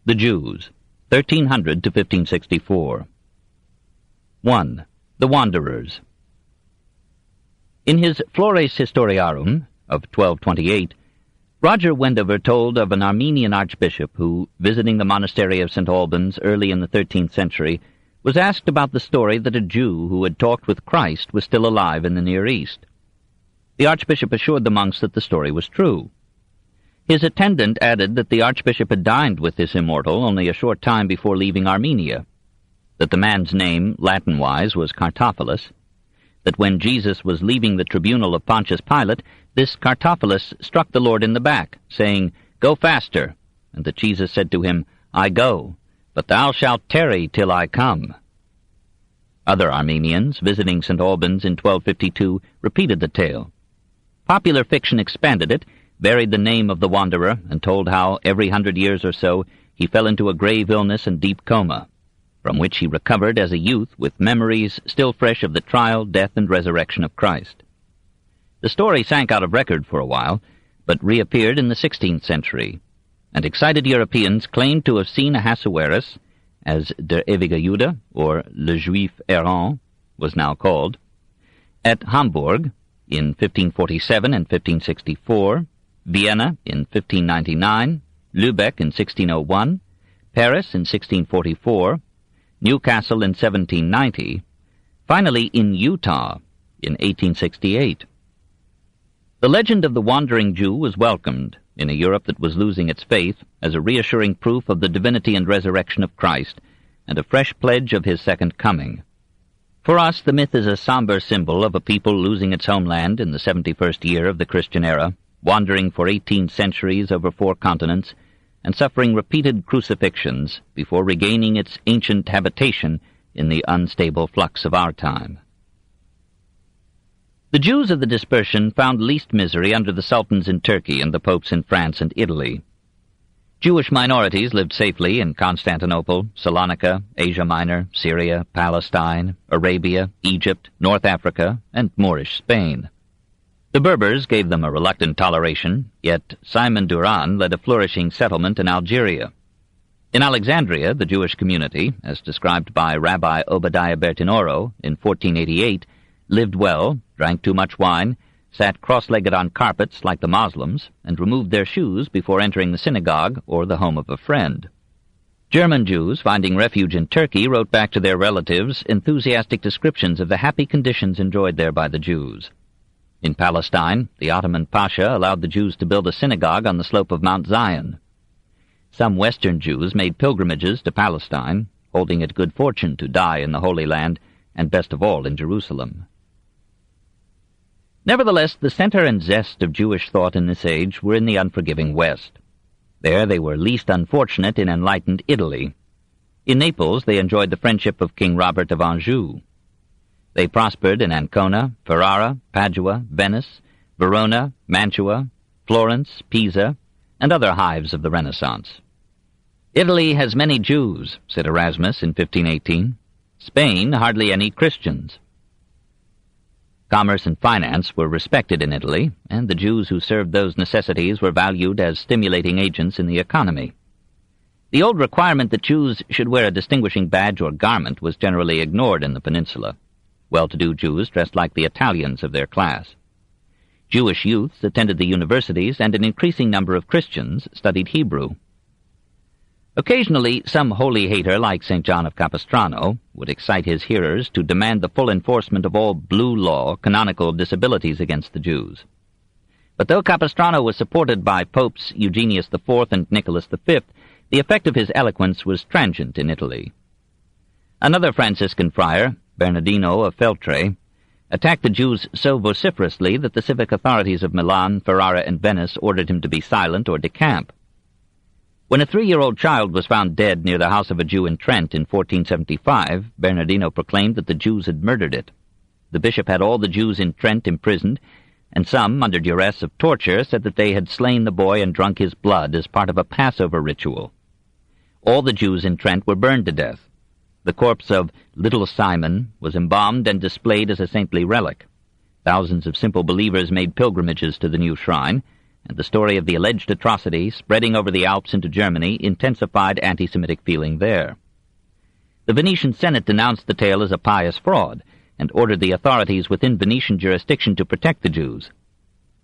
The Jews, 1300 to 1564. 1. The Wanderers. In his Flores Historiarum of 1228, Roger Wendover told of an Armenian archbishop who, visiting the monastery of St. Albans early in the 13th century, was asked about the story that a Jew who had talked with Christ was still alive in the Near East. The archbishop assured the monks that the story was true. His attendant added that the archbishop had dined with this immortal only a short time before leaving Armenia, that the man's name, Latin-wise, was Cartophilus, that when Jesus was leaving the tribunal of Pontius Pilate, this Cartophilus struck the Lord in the back, saying, "Go faster," and that Jesus said to him, "I go, but thou shalt tarry till I come." Other Armenians, visiting St. Albans in 1252, repeated the tale. Popular fiction expanded it, varied the name of the wanderer, and told how, every 100 years or so, he fell into a grave illness and deep coma, from which he recovered as a youth with memories still fresh of the trial, death, and resurrection of Christ. The story sank out of record for a while, but reappeared in the 16th century, and excited Europeans claimed to have seen Ahasuerus, as Der ewige Jude, or Le Juif errant, was now called, at Hamburg in 1547 and 1564, Vienna in 1599, Lübeck in 1601, Paris in 1644, Newcastle in 1790, finally in Utah in 1868. The legend of the wandering Jew was welcomed in a Europe that was losing its faith as a reassuring proof of the divinity and resurrection of Christ and a fresh pledge of his second coming. For us, the myth is a somber symbol of a people losing its homeland in the 71st year of the Christian era, wandering for 18 centuries over 4 continents, and suffering repeated crucifixions before regaining its ancient habitation in the unstable flux of our time. The Jews of the dispersion found least misery under the sultans in Turkey and the popes in France and Italy. Jewish minorities lived safely in Constantinople, Salonika, Asia Minor, Syria, Palestine, Arabia, Egypt, North Africa, and Moorish Spain. The Berbers gave them a reluctant toleration, yet Simon Durant led a flourishing settlement in Algeria. In Alexandria, the Jewish community, as described by Rabbi Obadiah Bertinoro in 1488, lived well, drank too much wine, sat cross-legged on carpets like the Moslems, and removed their shoes before entering the synagogue or the home of a friend. German Jews, finding refuge in Turkey, wrote back to their relatives enthusiastic descriptions of the happy conditions enjoyed there by the Jews. In Palestine, the Ottoman Pasha allowed the Jews to build a synagogue on the slope of Mount Zion. Some Western Jews made pilgrimages to Palestine, holding it good fortune to die in the Holy Land, and best of all in Jerusalem. Nevertheless, the center and zest of Jewish thought in this age were in the unforgiving West. There they were least unfortunate in enlightened Italy. In Naples they enjoyed the friendship of King Robert of Anjou. They prospered in Ancona, Ferrara, Padua, Venice, Verona, Mantua, Florence, Pisa, and other hives of the Renaissance. "Italy has many Jews," said Erasmus in 1518. "Spain hardly any Christians." Commerce and finance were respected in Italy, and the Jews who served those necessities were valued as stimulating agents in the economy. The old requirement that Jews should wear a distinguishing badge or garment was generally ignored in the peninsula. Well-to-do Jews dressed like the Italians of their class. Jewish youths attended the universities, and an increasing number of Christians studied Hebrew. Occasionally, some holy hater like St. John of Capistrano would excite his hearers to demand the full enforcement of all blue law canonical disabilities against the Jews. But though Capistrano was supported by Popes Eugenius IV and Nicholas V, the effect of his eloquence was transient in Italy. Another Franciscan friar, Bernardino of Feltre, attacked the Jews so vociferously that the civic authorities of Milan, Ferrara, and Venice ordered him to be silent or decamp. When a 3-year-old child was found dead near the house of a Jew in Trent in 1475, Bernardino proclaimed that the Jews had murdered it. The bishop had all the Jews in Trent imprisoned, and some, under duress of torture, said that they had slain the boy and drunk his blood as part of a Passover ritual. All the Jews in Trent were burned to death. The corpse of Little Simon was embalmed and displayed as a saintly relic. Thousands of simple believers made pilgrimages to the new shrine, and the story of the alleged atrocity spreading over the Alps into Germany intensified anti-Semitic feeling there. The Venetian Senate denounced the tale as a pious fraud and ordered the authorities within Venetian jurisdiction to protect the Jews.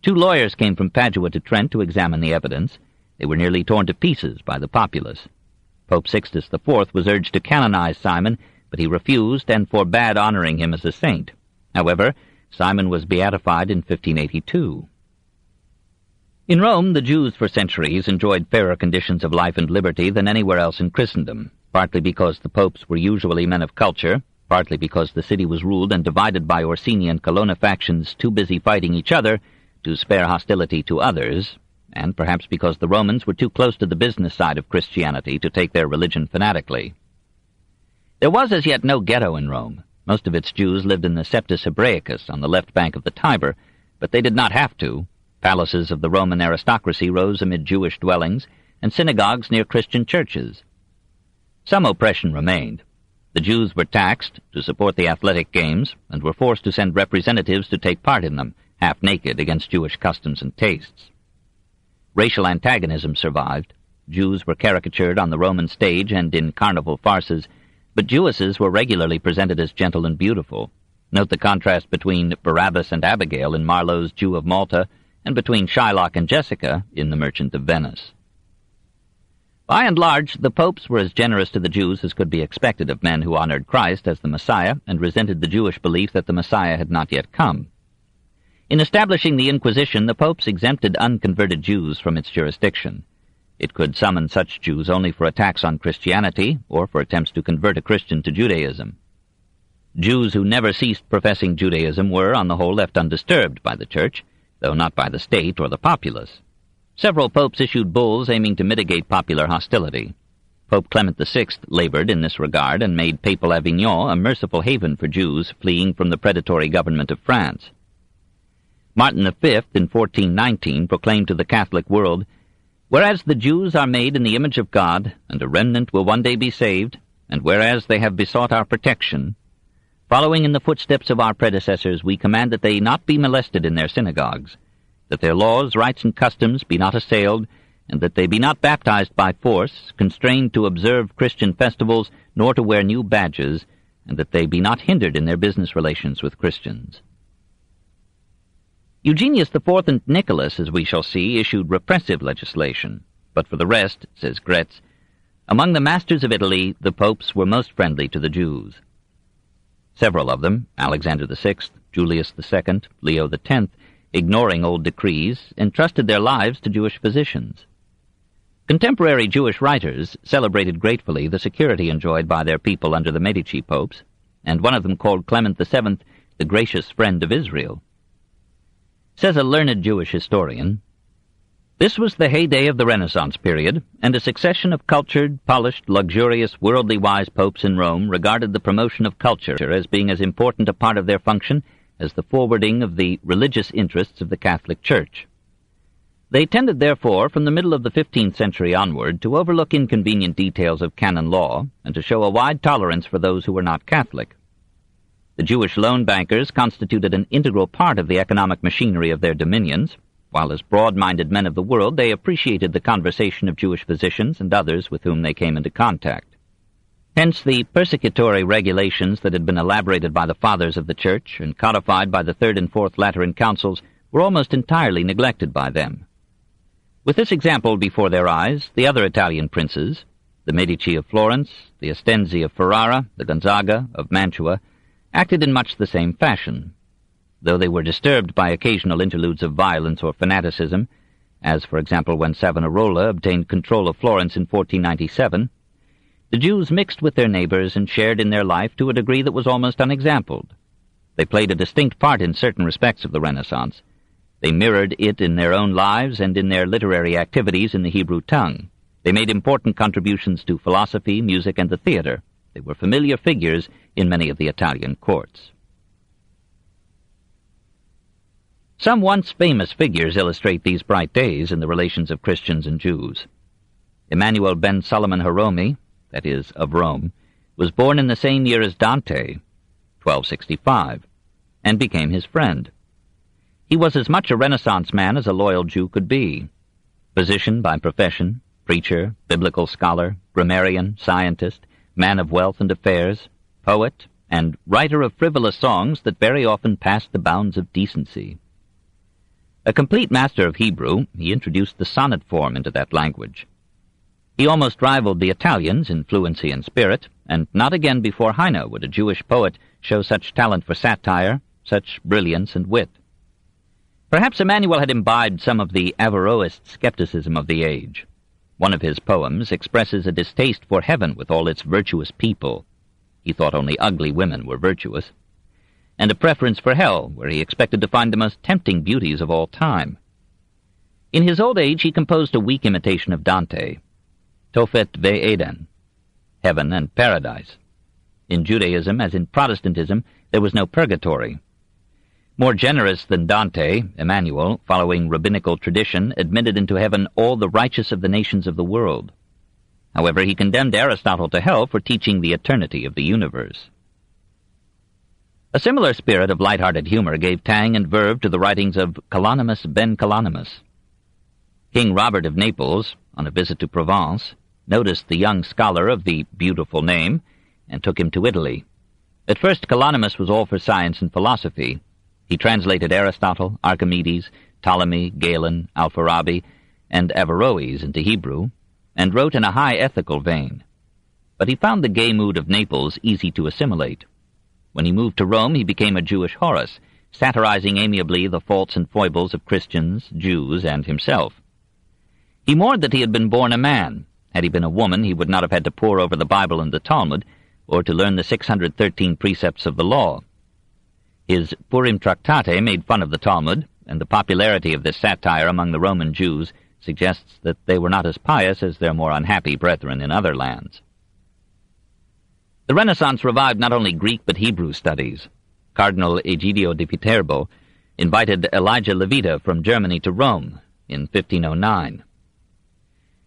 2 lawyers came from Padua to Trent to examine the evidence. They were nearly torn to pieces by the populace. Pope Sixtus IV was urged to canonize Simon, but he refused and forbade honoring him as a saint. However, Simon was beatified in 1582. In Rome, the Jews for centuries enjoyed fairer conditions of life and liberty than anywhere else in Christendom, partly because the popes were usually men of culture, partly because the city was ruled and divided by Orsini and Colonna factions too busy fighting each other to spare hostility to others, and perhaps because the Romans were too close to the business side of Christianity to take their religion fanatically. There was as yet no ghetto in Rome. Most of its Jews lived in the Septus Hebraicus on the left bank of the Tiber, but they did not have to. Palaces of the Roman aristocracy rose amid Jewish dwellings, and synagogues near Christian churches. Some oppression remained. The Jews were taxed to support the athletic games, and were forced to send representatives to take part in them, half-naked against Jewish customs and tastes. Racial antagonism survived. Jews were caricatured on the Roman stage and in carnival farces, but Jewesses were regularly presented as gentle and beautiful. Note the contrast between Barabbas and Abigail in Marlowe's Jew of Malta, and between Shylock and Jessica in The Merchant of Venice. By and large, the popes were as generous to the Jews as could be expected of men who honored Christ as the Messiah and resented the Jewish belief that the Messiah had not yet come. In establishing the Inquisition, the popes exempted unconverted Jews from its jurisdiction. It could summon such Jews only for attacks on Christianity or for attempts to convert a Christian to Judaism. Jews who never ceased professing Judaism were, on the whole, left undisturbed by the Church, though not by the state or the populace. Several popes issued bulls aiming to mitigate popular hostility. Pope Clement VI labored in this regard and made Papal Avignon a merciful haven for Jews fleeing from the predatory government of France. Martin V, in 1419, proclaimed to the Catholic world, "Whereas the Jews are made in the image of God, and a remnant will one day be saved, and whereas they have besought our protection, following in the footsteps of our predecessors, we command that they not be molested in their synagogues, that their laws, rites, and customs be not assailed, and that they be not baptized by force, constrained to observe Christian festivals, nor to wear new badges, and that they be not hindered in their business relations with Christians." Eugenius IV and Nicholas, as we shall see, issued repressive legislation, but for the rest, says Gretz, among the masters of Italy, the popes were most friendly to the Jews. Several of them, Alexander VI, Julius II, Leo X, ignoring old decrees, entrusted their lives to Jewish physicians. Contemporary Jewish writers celebrated gratefully the security enjoyed by their people under the Medici popes, and one of them called Clement VII the gracious friend of Israel. Says a learned Jewish historian, "This was the heyday of the Renaissance period, and a succession of cultured, polished, luxurious, worldly-wise popes in Rome regarded the promotion of culture as being as important a part of their function as the forwarding of the religious interests of the Catholic Church. They tended, therefore, from the middle of the 15th century onward, to overlook inconvenient details of canon law and to show a wide tolerance for those who were not Catholic. The Jewish loan bankers constituted an integral part of the economic machinery of their dominions, while as broad-minded men of the world they appreciated the conversation of Jewish physicians and others with whom they came into contact. Hence the persecutory regulations that had been elaborated by the Fathers of the Church and codified by the Third and Fourth Lateran Councils were almost entirely neglected by them. With this example before their eyes, the other Italian princes, the Medici of Florence, the Estensi of Ferrara, the Gonzaga of Mantua, acted in much the same fashion. Though they were disturbed by occasional interludes of violence or fanaticism, as, for example, when Savonarola obtained control of Florence in 1497, the Jews mixed with their neighbors and shared in their life to a degree that was almost unexampled. They played a distinct part in certain respects of the Renaissance. They mirrored it in their own lives and in their literary activities in the Hebrew tongue. They made important contributions to philosophy, music, and the theater. They were familiar figures in many of the Italian courts. Some once famous figures illustrate these bright days in the relations of Christians and Jews. Emmanuel ben Solomon Hierome, that is, of Rome, was born in the same year as Dante, 1265, and became his friend. He was as much a Renaissance man as a loyal Jew could be. Physician by profession, preacher, biblical scholar, grammarian, scientist, man of wealth and affairs, poet, and writer of frivolous songs that very often passed the bounds of decency. A complete master of Hebrew, he introduced the sonnet form into that language. He almost rivaled the Italians in fluency and spirit, and not again before Heine would a Jewish poet show such talent for satire, such brilliance and wit. Perhaps Emmanuel had imbibed some of the Averroist skepticism of the age. One of his poems expresses a distaste for heaven with all its virtuous people. He thought only ugly women were virtuous. And a preference for hell, where he expected to find the most tempting beauties of all time. In his old age he composed a weak imitation of Dante, Tophet ve'Eden, heaven and paradise. In Judaism, as in Protestantism, there was no purgatory. More generous than Dante, Emmanuel, following rabbinical tradition, admitted into heaven all the righteous of the nations of the world. However, he condemned Aristotle to hell for teaching the eternity of the universe. A similar spirit of light-hearted humor gave tang and verve to the writings of Kalonymus ben Kalonymus. King Robert of Naples, on a visit to Provence, noticed the young scholar of the beautiful name and took him to Italy. At first, Kalonymus was all for science and philosophy. He translated Aristotle, Archimedes, Ptolemy, Galen, Alfarabi, and Averroes into Hebrew, and wrote in a high ethical vein. But he found the gay mood of Naples easy to assimilate. When he moved to Rome, he became a Jewish Horace, satirizing amiably the faults and foibles of Christians, Jews, and himself. He mourned that he had been born a man. Had he been a woman, he would not have had to pore over the Bible and the Talmud, or to learn the 613 precepts of the law. His Purim Tractate made fun of the Talmud, and the popularity of this satire among the Roman Jews suggests that they were not as pious as their more unhappy brethren in other lands. The Renaissance revived not only Greek but Hebrew studies. Cardinal Egidio di Viterbo invited Elijah Levita from Germany to Rome in 1509.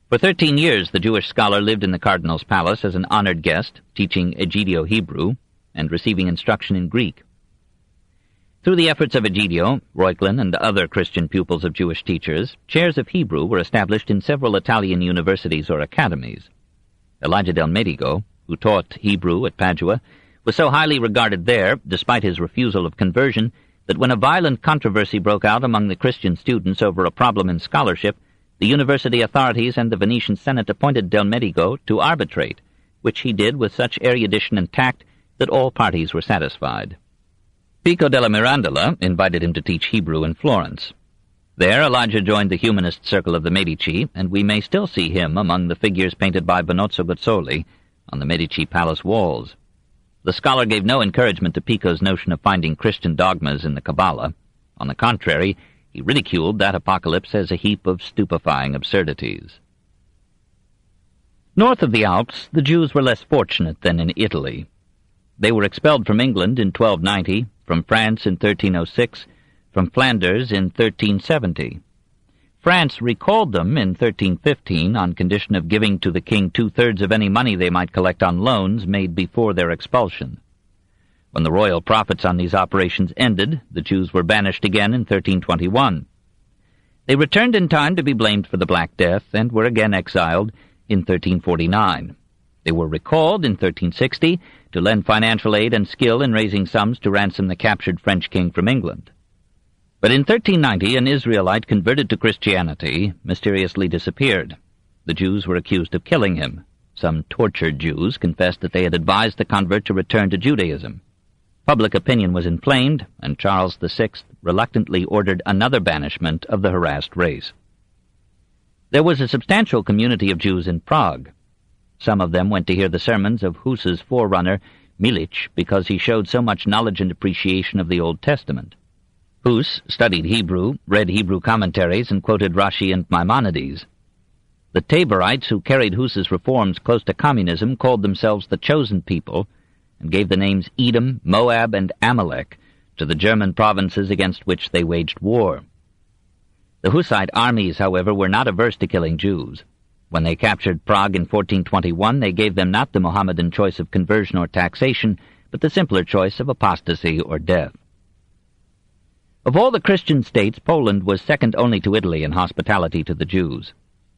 For 13 years the Jewish scholar lived in the cardinal's palace as an honored guest, teaching Egidio Hebrew and receiving instruction in Greek. Through the efforts of Egidio, Reuchlin, and other Christian pupils of Jewish teachers, chairs of Hebrew were established in several Italian universities or academies. Elijah del Medico, who taught Hebrew at Padua, was so highly regarded there, despite his refusal of conversion, that when a violent controversy broke out among the Christian students over a problem in scholarship, the university authorities and the Venetian Senate appointed del Medico to arbitrate, which he did with such erudition and tact that all parties were satisfied. Pico della Mirandola invited him to teach Hebrew in Florence. There Elijah joined the humanist circle of the Medici, and we may still see him among the figures painted by Benozzo Gozzoli on the Medici palace walls. The scholar gave no encouragement to Pico's notion of finding Christian dogmas in the Kabbalah. On the contrary, he ridiculed that apocalypse as a heap of stupefying absurdities. North of the Alps, the Jews were less fortunate than in Italy. They were expelled from England in 1290, from France in 1306, from Flanders in 1370. France recalled them in 1315 on condition of giving to the king 2/3 of any money they might collect on loans made before their expulsion. When the royal profits on these operations ended, the Jews were banished again in 1321. They returned in time to be blamed for the Black Death and were again exiled in 1349. They were recalled in 1360 to lend financial aid and skill in raising sums to ransom the captured French king from England. But in 1390, an Israelite converted to Christianity mysteriously disappeared. The Jews were accused of killing him. Some tortured Jews confessed that they had advised the convert to return to Judaism. Public opinion was inflamed, and Charles VI reluctantly ordered another banishment of the harassed race. There was a substantial community of Jews in Prague. Some of them went to hear the sermons of Hus's forerunner, Milich, because he showed so much knowledge and appreciation of the Old Testament. Hus studied Hebrew, read Hebrew commentaries, and quoted Rashi and Maimonides. The Taborites who carried Hus's reforms close to communism called themselves the Chosen People, and gave the names Edom, Moab, and Amalek to the German provinces against which they waged war. The Hussite armies, however, were not averse to killing Jews. When they captured Prague in 1421, they gave them not the Mohammedan choice of conversion or taxation, but the simpler choice of apostasy or death. Of all the Christian states, Poland was second only to Italy in hospitality to the Jews.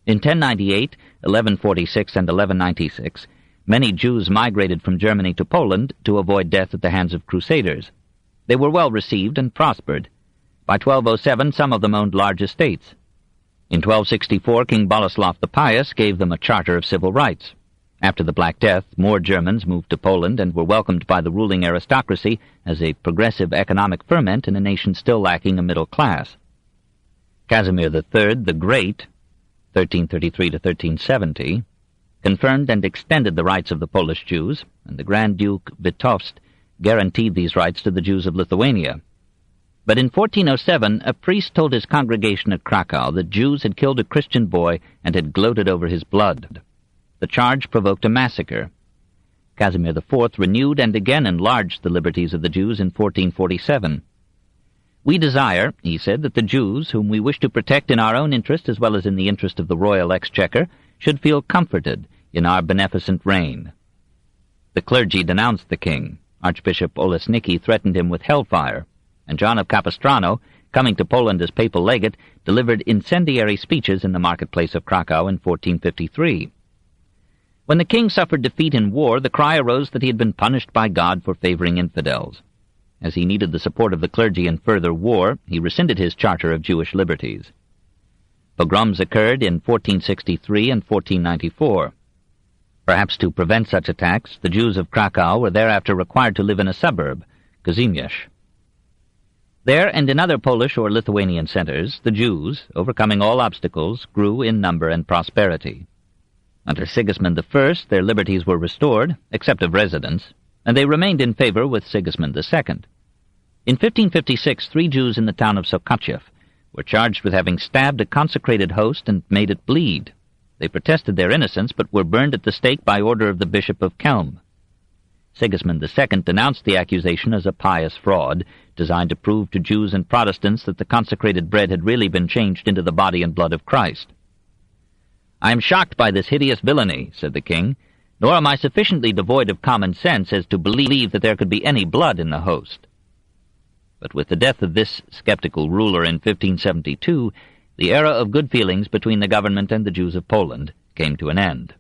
In 1098, 1146, and 1196, many Jews migrated from Germany to Poland to avoid death at the hands of crusaders. They were well received and prospered. By 1207, some of them owned large estates. In 1264, King Boleslav the Pious gave them a charter of civil rights. After the Black Death, more Germans moved to Poland and were welcomed by the ruling aristocracy as a progressive economic ferment in a nation still lacking a middle class. Casimir III the Great, 1333 to 1370, confirmed and extended the rights of the Polish Jews, and the Grand Duke Vitovst guaranteed these rights to the Jews of Lithuania. But in 1407, a priest told his congregation at Krakow that Jews had killed a Christian boy and had gloated over his blood. The charge provoked a massacre. Casimir IV renewed and again enlarged the liberties of the Jews in 1447. "We desire," he said, "that the Jews, whom we wish to protect in our own interest as well as in the interest of the royal exchequer, should feel comforted in our beneficent reign." The clergy denounced the king. Archbishop Olesnicki threatened him with hellfire, and John of Capistrano, coming to Poland as papal legate, delivered incendiary speeches in the marketplace of Krakow in 1453. When the king suffered defeat in war, the cry arose that he had been punished by God for favoring infidels. As he needed the support of the clergy in further war, he rescinded his charter of Jewish liberties. Pogroms occurred in 1463 and 1494. Perhaps to prevent such attacks, the Jews of Krakow were thereafter required to live in a suburb, Kazimierz. There and in other Polish or Lithuanian centers, the Jews, overcoming all obstacles, grew in number and prosperity. Under Sigismund I, their liberties were restored, except of residence, and they remained in favor with Sigismund II. In 1556, 3 Jews in the town of Sokachev were charged with having stabbed a consecrated host and made it bleed. They protested their innocence, but were burned at the stake by order of the Bishop of Kelm. Sigismund II denounced the accusation as a pious fraud, designed to prove to Jews and Protestants that the consecrated bread had really been changed into the body and blood of Christ. "I am shocked by this hideous villainy," said the king, "nor am I sufficiently devoid of common sense as to believe that there could be any blood in the host." But with the death of this skeptical ruler in 1572, the era of good feelings between the government and the Jews of Poland came to an end.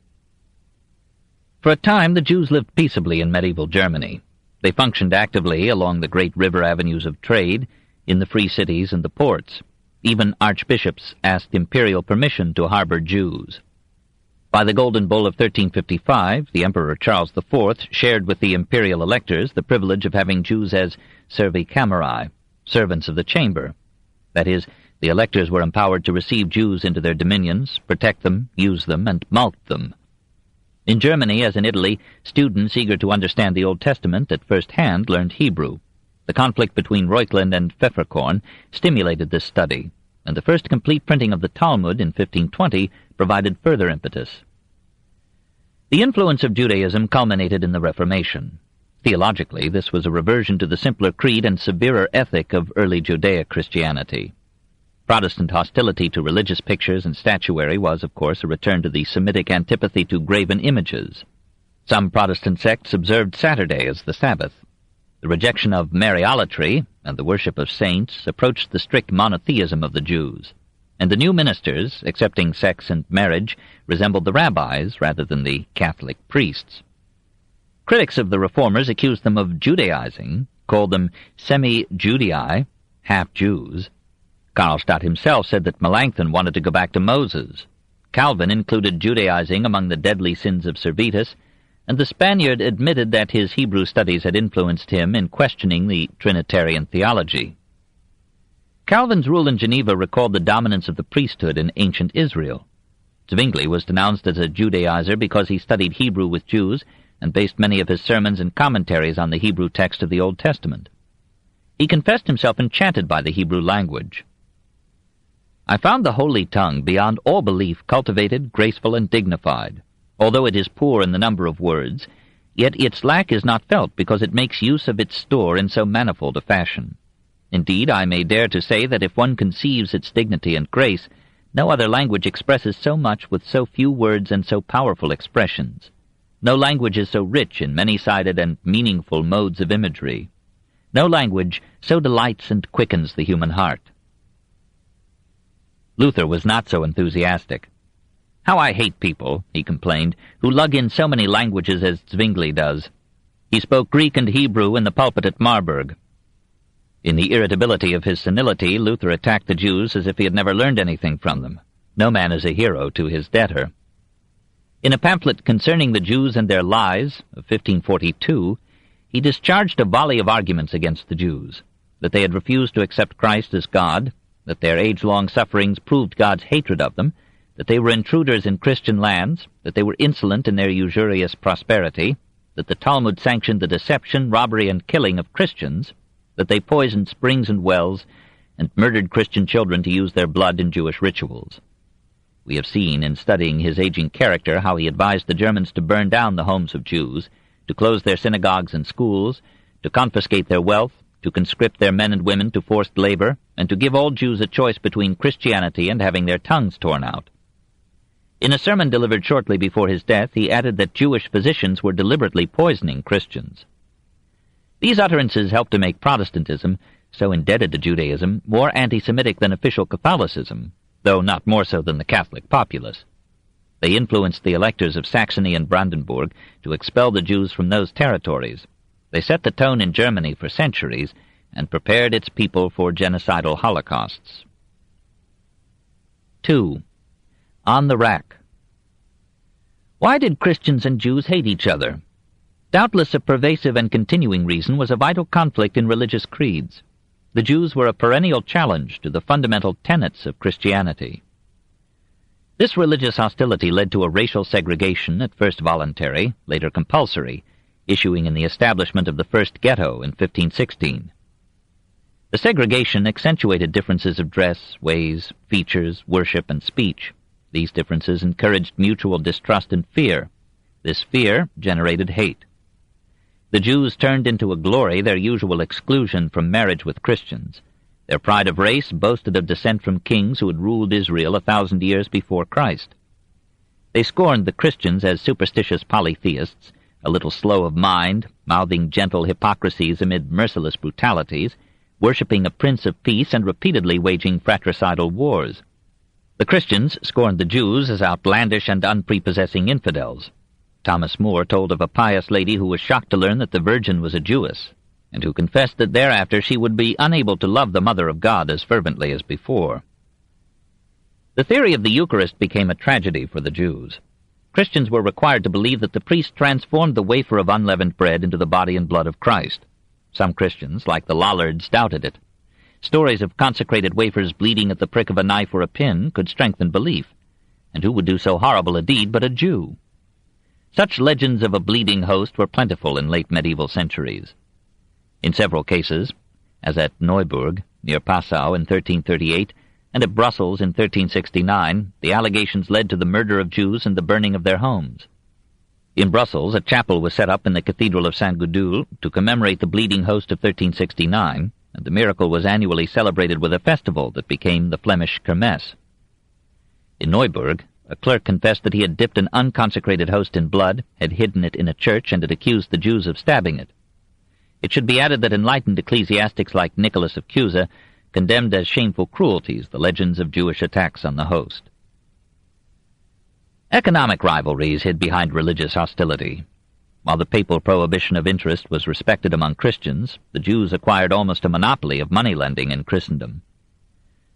For a time, the Jews lived peaceably in medieval Germany. They functioned actively along the great river avenues of trade, in the free cities and the ports. Even archbishops asked imperial permission to harbor Jews. By the Golden Bull of 1355, the Emperor Charles IV shared with the imperial electors the privilege of having Jews as servi camerae, servants of the chamber. That is, the electors were empowered to receive Jews into their dominions, protect them, use them, and mulct them. In Germany, as in Italy, students eager to understand the Old Testament at first hand learned Hebrew. The conflict between Reuchlin and Pfefferkorn stimulated this study, and the first complete printing of the Talmud in 1520 provided further impetus. The influence of Judaism culminated in the Reformation. Theologically, this was a reversion to the simpler creed and severer ethic of early Judaic Christianity. Protestant hostility to religious pictures and statuary was, of course, a return to the Semitic antipathy to graven images. Some Protestant sects observed Saturday as the Sabbath. The rejection of Mariolatry and the worship of saints approached the strict monotheism of the Jews, and the new ministers, accepting sex and marriage, resembled the rabbis rather than the Catholic priests. Critics of the Reformers accused them of Judaizing, called them semi-Judei, half-Jews. Karlstadt himself said that Melanchthon wanted to go back to Moses. Calvin included Judaizing among the deadly sins of Servetus, and the Spaniard admitted that his Hebrew studies had influenced him in questioning the Trinitarian theology. Calvin's rule in Geneva recalled the dominance of the priesthood in ancient Israel. Zwingli was denounced as a Judaizer because he studied Hebrew with Jews and based many of his sermons and commentaries on the Hebrew text of the Old Testament. He confessed himself enchanted by the Hebrew language. "I found the holy tongue beyond all belief cultivated, graceful, and dignified. Although it is poor in the number of words, yet its lack is not felt because it makes use of its store in so manifold a fashion. Indeed, I may dare to say that if one conceives its dignity and grace, no other language expresses so much with so few words and so powerful expressions. No language is so rich in many-sided and meaningful modes of imagery. No language so delights and quickens the human heart. Luther was not so enthusiastic. "How I hate people," he complained, "who lug in so many languages as Zwingli does." He spoke Greek and Hebrew in the pulpit at Marburg. In the irritability of his senility, Luther attacked the Jews as if he had never learned anything from them. No man is a hero to his debtor. In a pamphlet concerning the Jews and their lies of 1542, he discharged a volley of arguments against the Jews, that they had refused to accept Christ as God, that their age-long sufferings proved God's hatred of them, that they were intruders in Christian lands, that they were insolent in their usurious prosperity, that the Talmud sanctioned the deception, robbery, and killing of Christians, that they poisoned springs and wells, and murdered Christian children to use their blood in Jewish rituals. We have seen in studying his aging character how he advised the Germans to burn down the homes of Jews, to close their synagogues and schools, to confiscate their wealth, to conscript their men and women to forced labor, and to give all Jews a choice between Christianity and having their tongues torn out. In a sermon delivered shortly before his death, he added that Jewish physicians were deliberately poisoning Christians. These utterances helped to make Protestantism, so indebted to Judaism, more anti-Semitic than official Catholicism, though not more so than the Catholic populace. They influenced the electors of Saxony and Brandenburg to expel the Jews from those territories. They set the tone in Germany for centuries and prepared its people for genocidal holocausts. 2. On the rack. Why did Christians and Jews hate each other? Doubtless a pervasive and continuing reason was a vital conflict in religious creeds. The Jews were a perennial challenge to the fundamental tenets of Christianity. This religious hostility led to a racial segregation, at first voluntary, later compulsory, issuing in the establishment of the first ghetto in 1516. The segregation accentuated differences of dress, ways, features, worship, and speech. These differences encouraged mutual distrust and fear. This fear generated hate. The Jews turned into a glory their usual exclusion from marriage with Christians. Their pride of race boasted of descent from kings who had ruled Israel 1,000 years before Christ. They scorned the Christians as superstitious polytheists, a little slow of mind, mouthing gentle hypocrisies amid merciless brutalities, worshipping a prince of peace and repeatedly waging fratricidal wars. The Christians scorned the Jews as outlandish and unprepossessing infidels. Thomas More told of a pious lady who was shocked to learn that the Virgin was a Jewess, and who confessed that thereafter she would be unable to love the Mother of God as fervently as before. The theory of the Eucharist became a tragedy for the Jews. Christians were required to believe that the priest transformed the wafer of unleavened bread into the body and blood of Christ. Some Christians, like the Lollards, doubted it. Stories of consecrated wafers bleeding at the prick of a knife or a pin could strengthen belief, and who would do so horrible a deed but a Jew? Such legends of a bleeding host were plentiful in late medieval centuries. In several cases, as at Neuburg, near Passau in 1338, and at Brussels in 1369, the allegations led to the murder of Jews and the burning of their homes. In Brussels, a chapel was set up in the Cathedral of St. Gudule to commemorate the bleeding host of 1369, and the miracle was annually celebrated with a festival that became the Flemish Kermesse. In Neuburg, a clerk confessed that he had dipped an unconsecrated host in blood, had hidden it in a church, and had accused the Jews of stabbing it. It should be added that enlightened ecclesiastics like Nicholas of Cusa condemned as shameful cruelties the legends of Jewish attacks on the host. Economic rivalries hid behind religious hostility. While the papal prohibition of interest was respected among Christians, the Jews acquired almost a monopoly of money-lending in Christendom.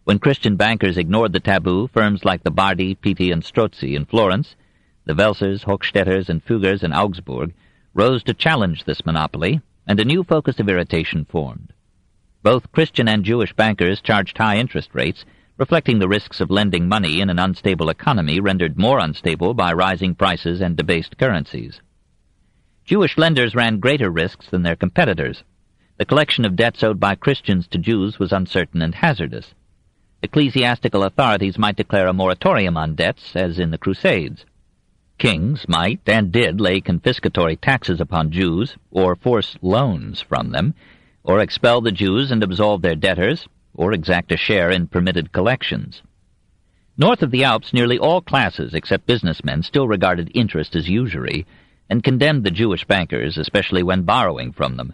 When Christian bankers ignored the taboo, firms like the Bardi, Pitti, and Strozzi in Florence, the Welsers, Hochstetters, and Fugers in Augsburg, rose to challenge this monopoly, and a new focus of irritation formed. Both Christian and Jewish bankers charged high interest rates, reflecting the risks of lending money in an unstable economy rendered more unstable by rising prices and debased currencies. Jewish lenders ran greater risks than their competitors. The collection of debts owed by Christians to Jews was uncertain and hazardous. Ecclesiastical authorities might declare a moratorium on debts, as in the Crusades. Kings might and did lay confiscatory taxes upon Jews, or force loans from them, or expel the Jews and absolve their debtors, or exact a share in permitted collections. North of the Alps, nearly all classes except businessmen still regarded interest as usury, and condemned the Jewish bankers, especially when borrowing from them.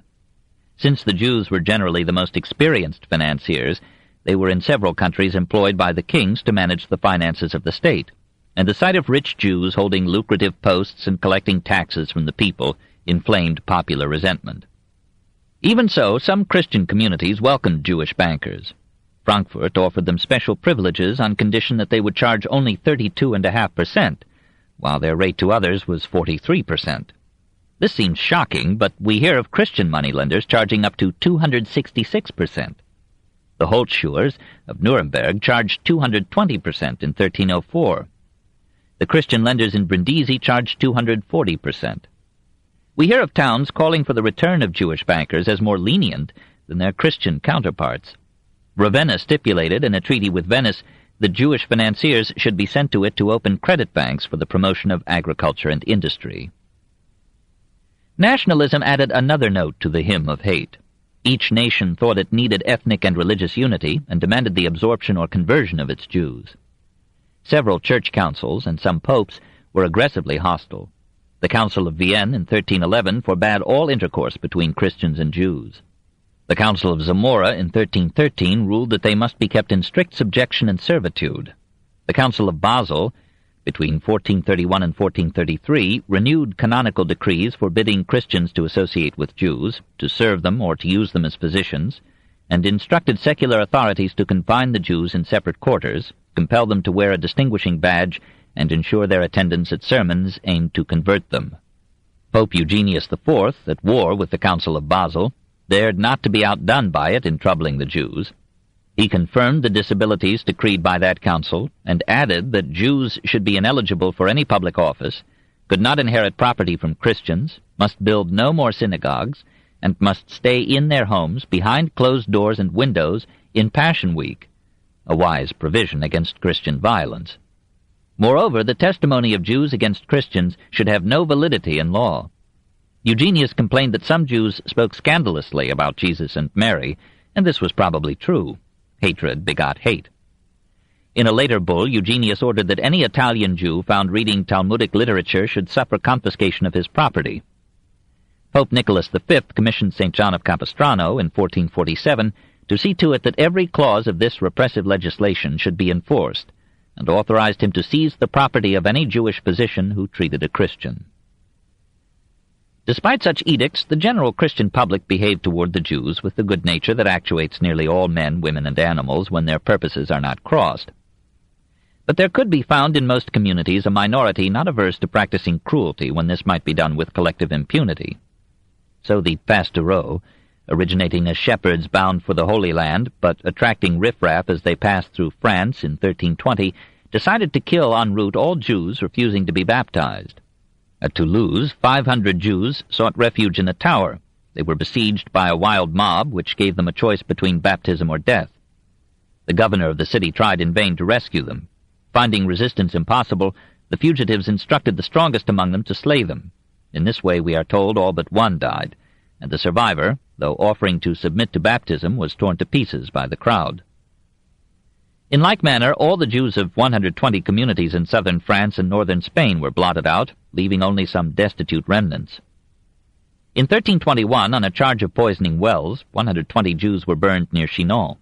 Since the Jews were generally the most experienced financiers, they were in several countries employed by the kings to manage the finances of the state, and the sight of rich Jews holding lucrative posts and collecting taxes from the people inflamed popular resentment. Even so, some Christian communities welcomed Jewish bankers. Frankfurt offered them special privileges on condition that they would charge only 32.5%, while their rate to others was 43%. This seems shocking, but we hear of Christian moneylenders charging up to 266%. The Holzschuers of Nuremberg charged 220% in 1304. The Christian lenders in Brindisi charged 240%. We hear of towns calling for the return of Jewish bankers as more lenient than their Christian counterparts. Ravenna stipulated in a treaty with Venice that Jewish financiers should be sent to it to open credit banks for the promotion of agriculture and industry. Nationalism added another note to the hymn of hate. Each nation thought it needed ethnic and religious unity and demanded the absorption or conversion of its Jews. Several church councils and some popes were aggressively hostile. The Council of Vienne in 1311 forbade all intercourse between Christians and Jews. The Council of Zamora in 1313 ruled that they must be kept in strict subjection and servitude. The Council of Basel, between 1431 and 1433, renewed canonical decrees forbidding Christians to associate with Jews, to serve them or to use them as physicians, and instructed secular authorities to confine the Jews in separate quarters, compel them to wear a distinguishing badge, and ensure their attendance at sermons aimed to convert them. Pope Eugenius IV, at war with the Council of Basel, dared not to be outdone by it in troubling the Jews. He confirmed the disabilities decreed by that council, and added that Jews should be ineligible for any public office, could not inherit property from Christians, must build no more synagogues, and must stay in their homes behind closed doors and windows in Passion Week, a wise provision against Christian violence. Moreover, the testimony of Jews against Christians should have no validity in law. Eugenius complained that some Jews spoke scandalously about Jesus and Mary, and this was probably true. Hatred begot hate. In a later bull, Eugenius ordered that any Italian Jew found reading Talmudic literature should suffer confiscation of his property. Pope Nicholas V commissioned St. John of Capistrano in 1447 to see to it that every clause of this repressive legislation should be enforced, and authorized him to seize the property of any Jewish physician who treated a Christian. Despite such edicts, the general Christian public behaved toward the Jews with the good nature that actuates nearly all men, women, and animals when their purposes are not crossed. But there could be found in most communities a minority not averse to practicing cruelty when this might be done with collective impunity. So the Pastoureaux, originating as shepherds bound for the Holy Land, but attracting riffraff as they passed through France in 1320, decided to kill en route all Jews refusing to be baptized. At Toulouse, 500 Jews sought refuge in a tower. They were besieged by a wild mob, which gave them a choice between baptism or death. The governor of the city tried in vain to rescue them. Finding resistance impossible, the fugitives instructed the strongest among them to slay them. In this way, we are told, all but one died, and the survivor, though offering to submit to baptism, was torn to pieces by the crowd. In like manner, all the Jews of 120 communities in southern France and northern Spain were blotted out, leaving only some destitute remnants. In 1321, on a charge of poisoning wells, 120 Jews were burned near Chinon.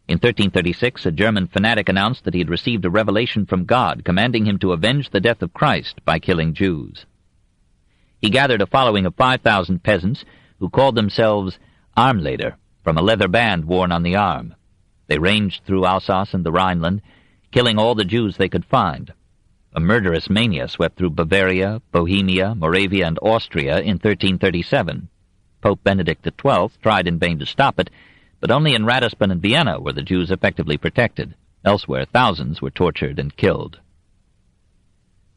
In 1336, a German fanatic announced that he had received a revelation from God commanding him to avenge the death of Christ by killing Jews. He gathered a following of 5,000 peasants who called themselves Armleder, from a leather band worn on the arm. They ranged through Alsace and the Rhineland, killing all the Jews they could find. A murderous mania swept through Bavaria, Bohemia, Moravia, and Austria in 1337. Pope Benedict XII tried in vain to stop it, but only in Ratisbon and Vienna were the Jews effectively protected. Elsewhere, thousands were tortured and killed.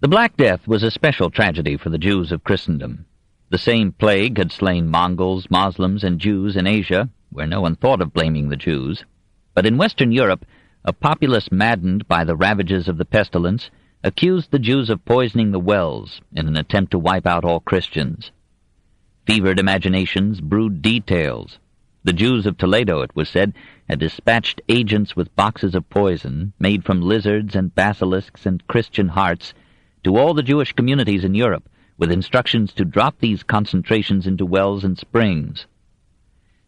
The Black Death was a special tragedy for the Jews of Christendom. The same plague had slain Mongols, Moslems, and Jews in Asia, where no one thought of blaming the Jews. But in Western Europe, a populace maddened by the ravages of the pestilence accused the Jews of poisoning the wells in an attempt to wipe out all Christians. Fevered imaginations brewed details. The Jews of Toledo, it was said, had dispatched agents with boxes of poison, made from lizards and basilisks and Christian hearts, to all the Jewish communities in Europe, with instructions to drop these concentrations into wells and springs.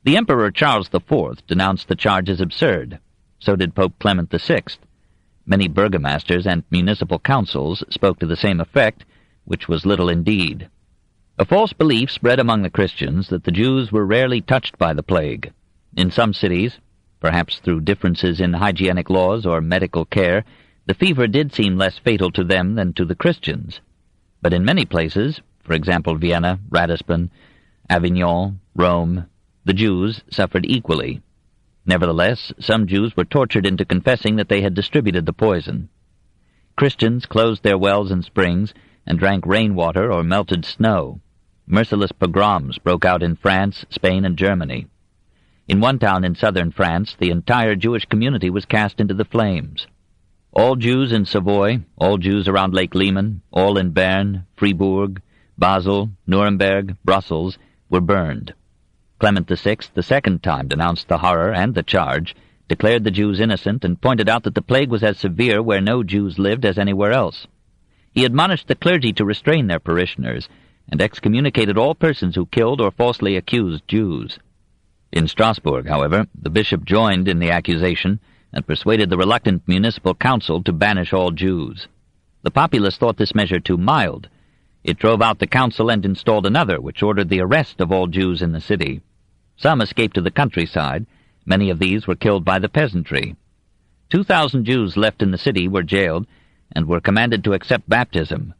The Emperor Charles IV denounced the charge as absurd. So did Pope Clement VI. Many burgomasters and municipal councils spoke to the same effect, which was little indeed. A false belief spread among the Christians that the Jews were rarely touched by the plague. In some cities, perhaps through differences in hygienic laws or medical care, the fever did seem less fatal to them than to the Christians. But in many places, for example Vienna, Ratisbon, Avignon, Rome, the Jews suffered equally. Nevertheless, some Jews were tortured into confessing that they had distributed the poison. Christians closed their wells and springs and drank rainwater or melted snow. Merciless pogroms broke out in France, Spain, and Germany. In one town in southern France, the entire Jewish community was cast into the flames. All Jews in Savoy, all Jews around Lake Leman, all in Bern, Fribourg, Basel, Nuremberg, Brussels, were burned. Clement VI, the second time, denounced the horror and the charge, declared the Jews innocent, and pointed out that the plague was as severe where no Jews lived as anywhere else. He admonished the clergy to restrain their parishioners, and excommunicated all persons who killed or falsely accused Jews. In Strasbourg, however, the bishop joined in the accusation and persuaded the reluctant municipal council to banish all Jews. The populace thought this measure too mild. It drove out the council and installed another, which ordered the arrest of all Jews in the city. Some escaped to the countryside. Many of these were killed by the peasantry. 2,000 Jews left in the city were jailed and were commanded to accept baptism.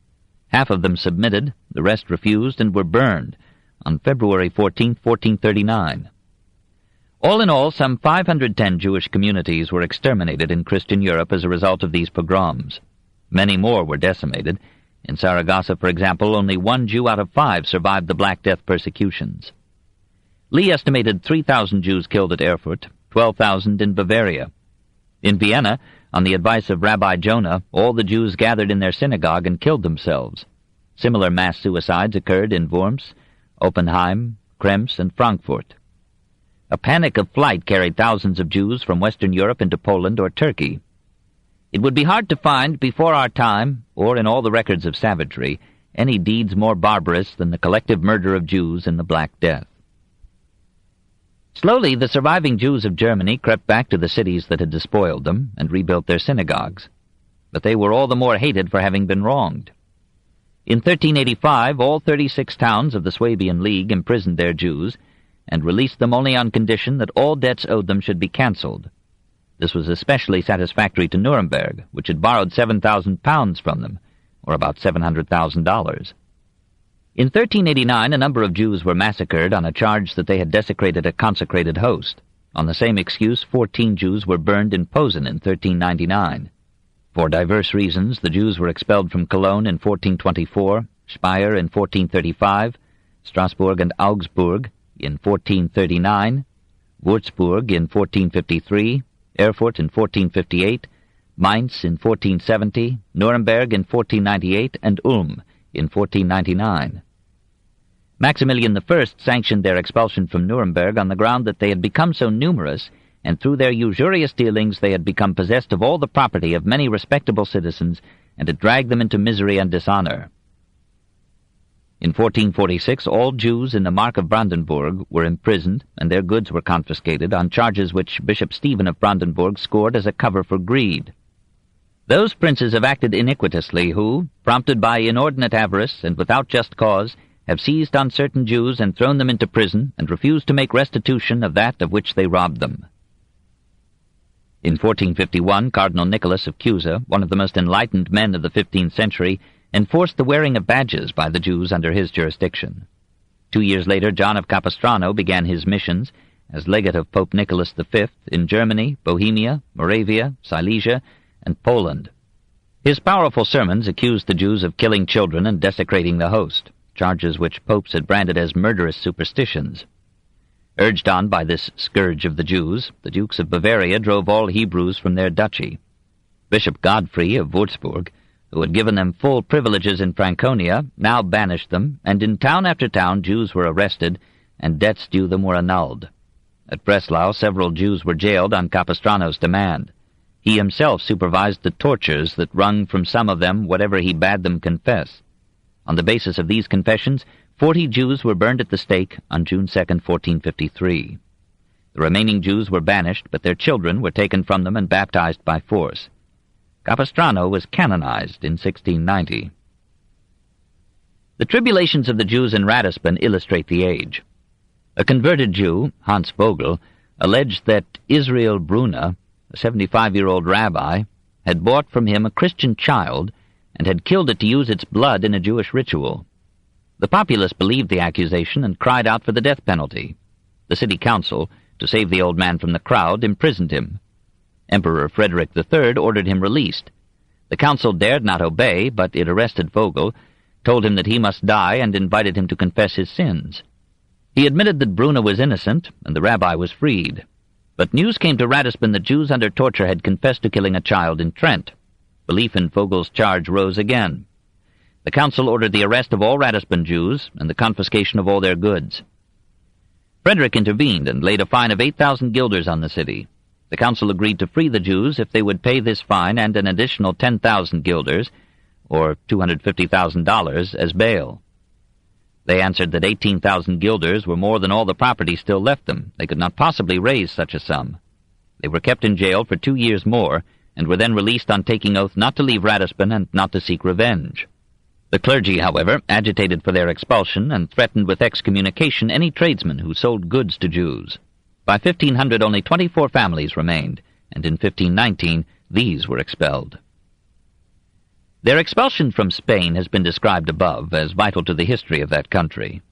Half of them submitted, the rest refused, and were burned on February 14, 1439. All in all, some 510 Jewish communities were exterminated in Christian Europe as a result of these pogroms. Many more were decimated. In Saragossa, for example, only 1 Jew out of 5 survived the Black Death persecutions. Lee estimated 3,000 Jews killed at Erfurt, 12,000 in Bavaria. In Vienna, on the advice of Rabbi Jonah, all the Jews gathered in their synagogue and killed themselves. Similar mass suicides occurred in Worms, Oppenheim, Krems, and Frankfurt. A panic of flight carried thousands of Jews from Western Europe into Poland or Turkey. It would be hard to find, before our time, or in all the records of savagery, any deeds more barbarous than the collective murder of Jews in the Black Death. Slowly, the surviving Jews of Germany crept back to the cities that had despoiled them and rebuilt their synagogues. But they were all the more hated for having been wronged. In 1385, all 36 towns of the Swabian League imprisoned their Jews and released them only on condition that all debts owed them should be cancelled. This was especially satisfactory to Nuremberg, which had borrowed 7,000 pounds from them, or about $700,000. In 1389, a number of Jews were massacred on a charge that they had desecrated a consecrated host. On the same excuse, 14 Jews were burned in Posen in 1399. For diverse reasons, the Jews were expelled from Cologne in 1424, Speyer in 1435, Strasbourg and Augsburg in 1439, Würzburg in 1453, Erfurt in 1458, Mainz in 1470, Nuremberg in 1498, and Ulm in 1499. Maximilian I sanctioned their expulsion from Nuremberg on the ground that they had become so numerous, and through their usurious dealings they had become possessed of all the property of many respectable citizens, and had dragged them into misery and dishonor. In 1446, all Jews in the Mark of Brandenburg were imprisoned, and their goods were confiscated on charges which Bishop Stephen of Brandenburg scored as a cover for greed. Those princes have acted iniquitously who, prompted by inordinate avarice and without just cause, have seized on certain Jews and thrown them into prison, and refused to make restitution of that of which they robbed them. In 1451, Cardinal Nicholas of Cusa, one of the most enlightened men of the 15th century, enforced the wearing of badges by the Jews under his jurisdiction. 2 years later, John of Capistrano began his missions as legate of Pope Nicholas V in Germany, Bohemia, Moravia, Silesia, and Poland. His powerful sermons accused the Jews of killing children and desecrating the host, charges which popes had branded as murderous superstitions. Urged on by this scourge of the Jews, the Dukes of Bavaria drove all Hebrews from their duchy. Bishop Godfrey of Würzburg, who had given them full privileges in Franconia, now banished them, and in town after town Jews were arrested, and debts due them were annulled. At Breslau, several Jews were jailed on Capistrano's demand. He himself supervised the tortures that wrung from some of them whatever he bade them confess. On the basis of these confessions, 40 Jews were burned at the stake on June 2, 1453. The remaining Jews were banished, but their children were taken from them and baptized by force. Capistrano was canonized in 1690. The tribulations of the Jews in Ratisbon illustrate the age. A converted Jew, Hans Vogel, alleged that Israel Bruna, a 75-year-old rabbi, had bought from him a Christian child and had killed it to use its blood in a Jewish ritual. The populace believed the accusation and cried out for the death penalty. The city council, to save the old man from the crowd, imprisoned him. Emperor Frederick III ordered him released. The council dared not obey, but it arrested Vogel, told him that he must die, and invited him to confess his sins. He admitted that Bruna was innocent, and the rabbi was freed. But news came to Ratisbon that Jews under torture had confessed to killing a child in Trent. Belief in Vogel's charge rose again. The council ordered the arrest of all Ratisbon Jews and the confiscation of all their goods. Frederick intervened and laid a fine of 8,000 guilders on the city. The council agreed to free the Jews if they would pay this fine and an additional 10,000 guilders, or $250,000, as bail. They answered that 18,000 guilders were more than all the property still left them. They could not possibly raise such a sum. They were kept in jail for 2 years more, and were then released on taking oath not to leave Ratisbon and not to seek revenge. The clergy, however, agitated for their expulsion and threatened with excommunication any tradesman who sold goods to Jews. By 1500 only 24 families remained, and in 1519 these were expelled. Their expulsion from Spain has been described above as vital to the history of that country.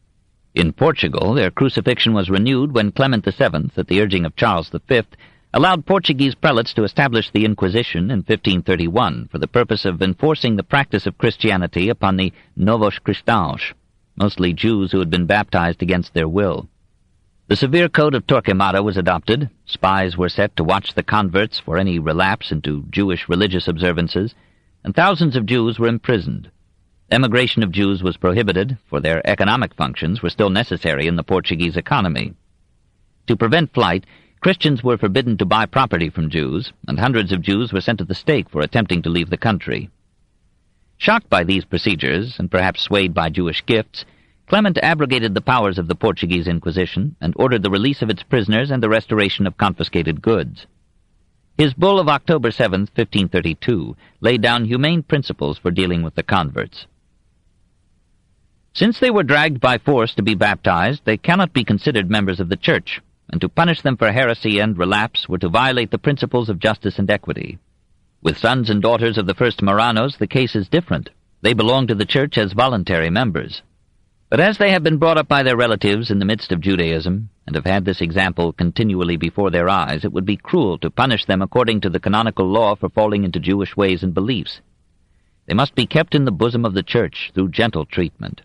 In Portugal, their crucifixion was renewed when Clement VII, at the urging of Charles V, allowed Portuguese prelates to establish the Inquisition in 1531 for the purpose of enforcing the practice of Christianity upon the Novos Cristãos, mostly Jews who had been baptized against their will. The severe code of Torquemada was adopted. Spies were set to watch the converts for any relapse into Jewish religious observances, and thousands of Jews were imprisoned. Emigration of Jews was prohibited, for their economic functions were still necessary in the Portuguese economy. To prevent flight, Christians were forbidden to buy property from Jews, and hundreds of Jews were sent to the stake for attempting to leave the country. Shocked by these procedures, and perhaps swayed by Jewish gifts, Clement abrogated the powers of the Portuguese Inquisition and ordered the release of its prisoners and the restoration of confiscated goods. His bull of October 7, 1532, laid down humane principles for dealing with the converts. Since they were dragged by force to be baptized, they cannot be considered members of the Church, and to punish them for heresy and relapse were to violate the principles of justice and equity. With sons and daughters of the first Marranos, the case is different. They belong to the Church as voluntary members. But as they have been brought up by their relatives in the midst of Judaism, and have had this example continually before their eyes, it would be cruel to punish them according to the canonical law for falling into Jewish ways and beliefs. They must be kept in the bosom of the Church through gentle treatment.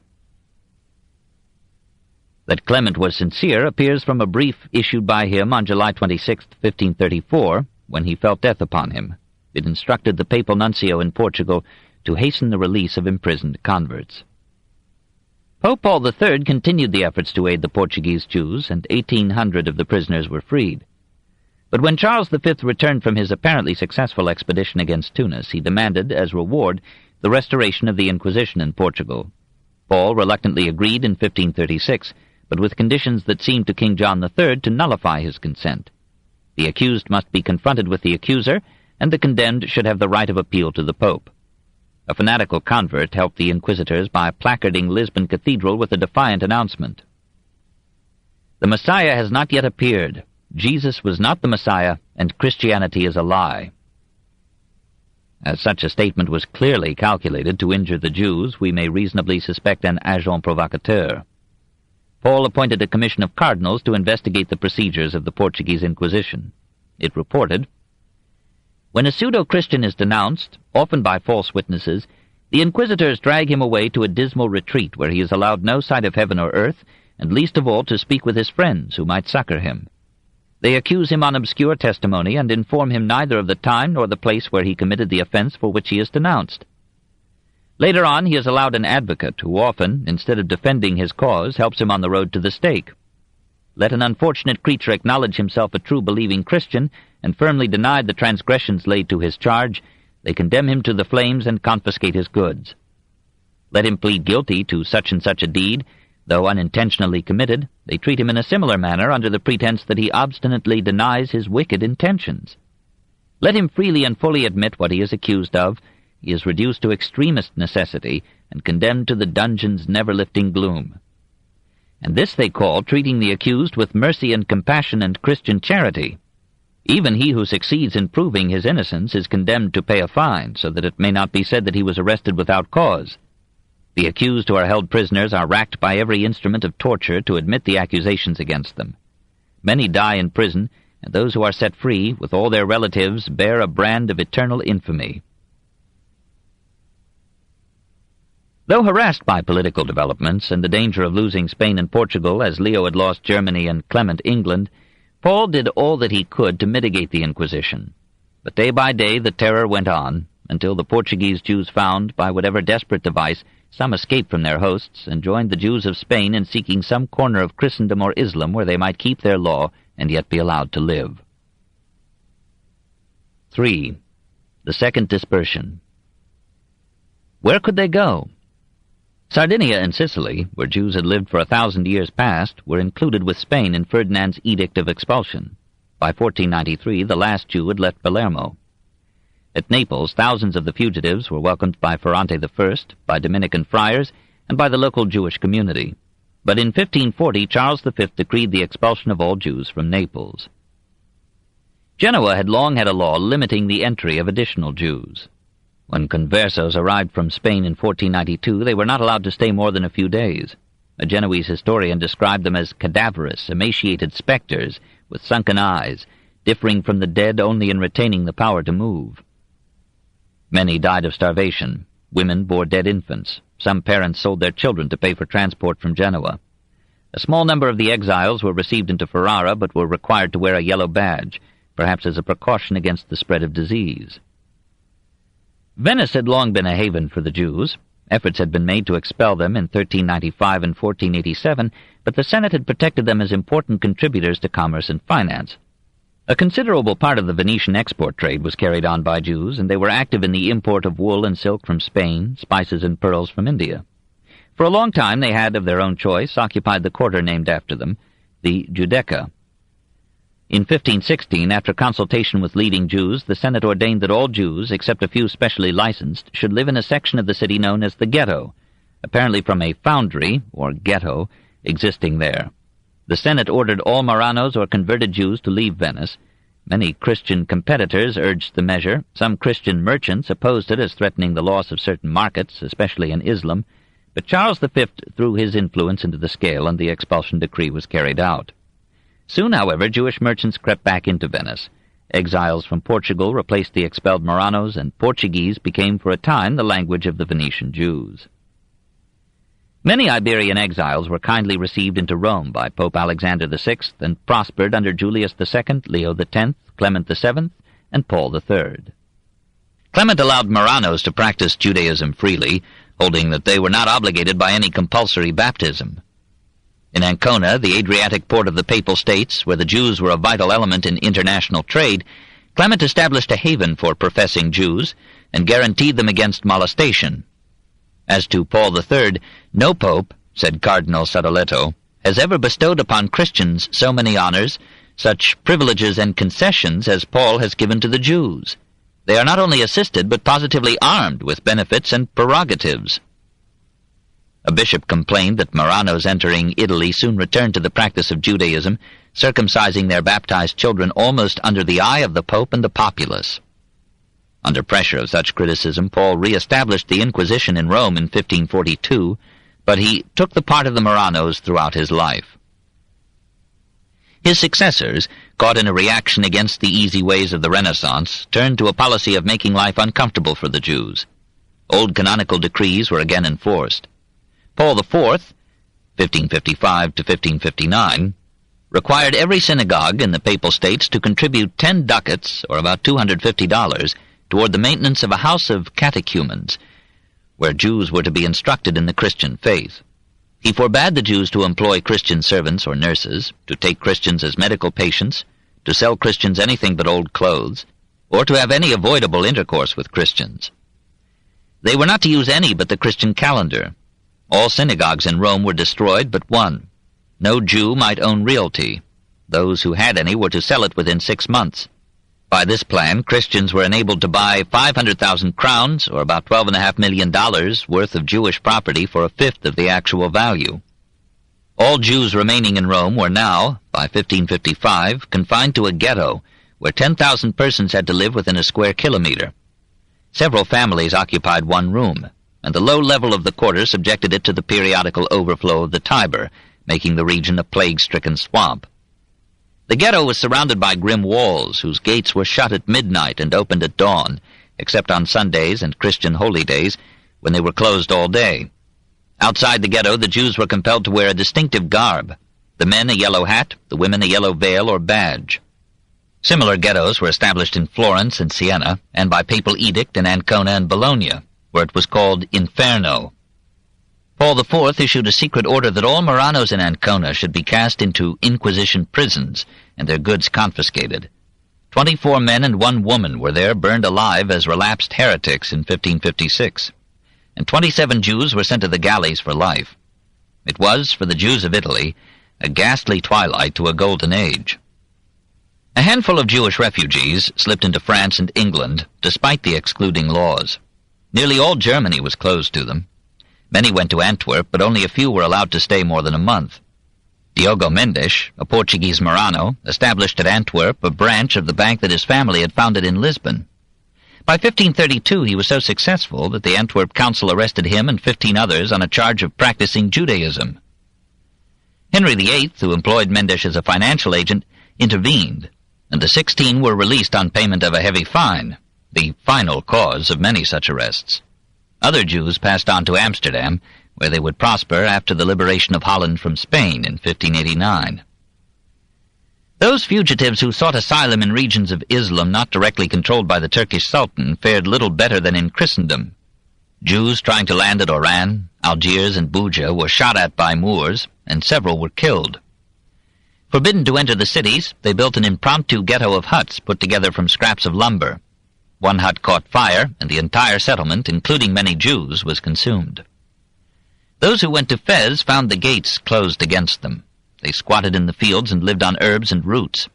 That Clement was sincere appears from a brief issued by him on July 26, 1534, when he felt death upon him. It instructed the papal nuncio in Portugal to hasten the release of imprisoned converts. Pope Paul III continued the efforts to aid the Portuguese Jews, and 1,800 of the prisoners were freed. But when Charles V returned from his apparently successful expedition against Tunis, he demanded, as reward, the restoration of the Inquisition in Portugal. Paul reluctantly agreed in 1536, but with conditions that seemed to King John III to nullify his consent. The accused must be confronted with the accuser, and the condemned should have the right of appeal to the Pope. A fanatical convert helped the inquisitors by placarding Lisbon Cathedral with a defiant announcement. "The Messiah has not yet appeared. Jesus was not the Messiah, and Christianity is a lie." As such a statement was clearly calculated to injure the Jews, we may reasonably suspect an agent provocateur. Paul appointed a commission of cardinals to investigate the procedures of the Portuguese Inquisition. It reported, "When a pseudo-Christian is denounced, often by false witnesses, the inquisitors drag him away to a dismal retreat where he is allowed no sight of heaven or earth, and least of all to speak with his friends who might succor him. They accuse him on obscure testimony and inform him neither of the time nor the place where he committed the offense for which he is denounced. Later on he is allowed an advocate who often, instead of defending his cause, helps him on the road to the stake. Let an unfortunate creature acknowledge himself a true believing Christian and firmly deny the transgressions laid to his charge, they condemn him to the flames and confiscate his goods. Let him plead guilty to such and such a deed, though unintentionally committed, they treat him in a similar manner under the pretense that he obstinately denies his wicked intentions. Let him freely and fully admit what he is accused of, he is reduced to extremest necessity and condemned to the dungeon's never-lifting gloom. And this they call treating the accused with mercy and compassion and Christian charity. Even he who succeeds in proving his innocence is condemned to pay a fine, so that it may not be said that he was arrested without cause. The accused who are held prisoners are racked by every instrument of torture to admit the accusations against them. Many die in prison, and those who are set free, with all their relatives, bear a brand of eternal infamy. Though harassed by political developments and the danger of losing Spain and Portugal as Leo had lost Germany and Clement England, Paul did all that he could to mitigate the Inquisition. But day by day the terror went on, until the Portuguese Jews found, by whatever desperate device, some escape from their hosts and joined the Jews of Spain in seeking some corner of Christendom or Islam where they might keep their law and yet be allowed to live. 3. The Second Dispersion. Where could they go? Sardinia and Sicily, where Jews had lived for 1,000 years past, were included with Spain in Ferdinand's edict of expulsion. By 1493, the last Jew had left Palermo. At Naples, thousands of the fugitives were welcomed by Ferrante I, by Dominican friars, and by the local Jewish community. But in 1540, Charles V decreed the expulsion of all Jews from Naples. Genoa had long had a law limiting the entry of additional Jews. When conversos arrived from Spain in 1492, they were not allowed to stay more than a few days. A Genoese historian described them as cadaverous, emaciated spectres with sunken eyes, differing from the dead only in retaining the power to move. Many died of starvation. Women bore dead infants. Some parents sold their children to pay for transport from Genoa. A small number of the exiles were received into Ferrara, but were required to wear a yellow badge, perhaps as a precaution against the spread of disease. Venice had long been a haven for the Jews. Efforts had been made to expel them in 1395 and 1487, but the Senate had protected them as important contributors to commerce and finance. A considerable part of the Venetian export trade was carried on by Jews, and they were active in the import of wool and silk from Spain, spices and pearls from India. For a long time they had, of their own choice, occupied the quarter named after them, the Giudecca. In 1516, after consultation with leading Jews, the Senate ordained that all Jews, except a few specially licensed, should live in a section of the city known as the Ghetto, apparently from a foundry, or ghetto, existing there. The Senate ordered all Marranos or converted Jews to leave Venice. Many Christian competitors urged the measure. Some Christian merchants opposed it as threatening the loss of certain markets, especially in Islam. But Charles V threw his influence into the scale, and the expulsion decree was carried out. Soon, however, Jewish merchants crept back into Venice. Exiles from Portugal replaced the expelled Marranos, and Portuguese became for a time the language of the Venetian Jews. Many Iberian exiles were kindly received into Rome by Pope Alexander VI and prospered under Julius II, Leo X, Clement VII, and Paul III. Clement allowed Marranos to practice Judaism freely, holding that they were not obligated by any compulsory baptism. In Ancona, the Adriatic port of the Papal States, where the Jews were a vital element in international trade, Clement established a haven for professing Jews and guaranteed them against molestation. As to Paul III, no pope, said Cardinal Sadoleto, has ever bestowed upon Christians so many honors, such privileges and concessions as Paul has given to the Jews. They are not only assisted, but positively armed with benefits and prerogatives. A bishop complained that Marranos entering Italy soon returned to the practice of Judaism, circumcising their baptized children almost under the eye of the Pope and the populace. Under pressure of such criticism, Paul re-established the Inquisition in Rome in 1542, but he took the part of the Marranos throughout his life. His successors, caught in a reaction against the easy ways of the Renaissance, turned to a policy of making life uncomfortable for the Jews. Old canonical decrees were again enforced. Paul IV, 1555 to 1559, required every synagogue in the Papal States to contribute 10 ducats, or about $250, toward the maintenance of a house of catechumens, where Jews were to be instructed in the Christian faith. He forbade the Jews to employ Christian servants or nurses, to take Christians as medical patients, to sell Christians anything but old clothes, or to have any avoidable intercourse with Christians. They were not to use any but the Christian calendar. All synagogues in Rome were destroyed but one. no Jew might own realty. Those who had any were to sell it within 6 months. By this plan, Christians were enabled to buy 500,000 crowns, or about $12.5 million worth of Jewish property for a fifth of the actual value. All Jews remaining in Rome were now, by 1555, confined to a ghetto, where 10,000 persons had to live within a square kilometer. Several families occupied one room, and the low level of the quarter subjected it to the periodical overflow of the Tiber, making the region a plague-stricken swamp. The ghetto was surrounded by grim walls, whose gates were shut at midnight and opened at dawn, except on Sundays and Christian holy days, when they were closed all day. Outside the ghetto, the Jews were compelled to wear a distinctive garb, the men a yellow hat, the women a yellow veil or badge. Similar ghettos were established in Florence and Siena, and by papal edict in Ancona and Bologna, where it was called Inferno. Paul IV issued a secret order that all Marranos in Ancona should be cast into Inquisition prisons and their goods confiscated. 24 men and 1 woman were there burned alive as relapsed heretics in 1556, and 27 Jews were sent to the galleys for life. It was, for the Jews of Italy, a ghastly twilight to a golden age. A handful of Jewish refugees slipped into France and England, despite the excluding laws. Nearly all Germany was closed to them. Many went to Antwerp, but only a few were allowed to stay more than a month. Diogo Mendes, a Portuguese Marrano, established at Antwerp a branch of the bank that his family had founded in Lisbon. By 1532 he was so successful that the Antwerp Council arrested him and 15 others on a charge of practicing Judaism. Henry VIII, who employed Mendes as a financial agent, intervened, and the 16 were released on payment of a heavy fine, the final cause of many such arrests. Other Jews passed on to Amsterdam, where they would prosper after the liberation of Holland from Spain in 1589. Those fugitives who sought asylum in regions of Islam not directly controlled by the Turkish Sultan fared little better than in Christendom. Jews trying to land at Oran, Algiers, and Buja were shot at by Moors, and several were killed. Forbidden to enter the cities, they built an impromptu ghetto of huts put together from scraps of lumber. One hut caught fire, and the entire settlement, including many Jews, was consumed. Those who went to Fez found the gates closed against them. They squatted in the fields and lived on herbs and roots.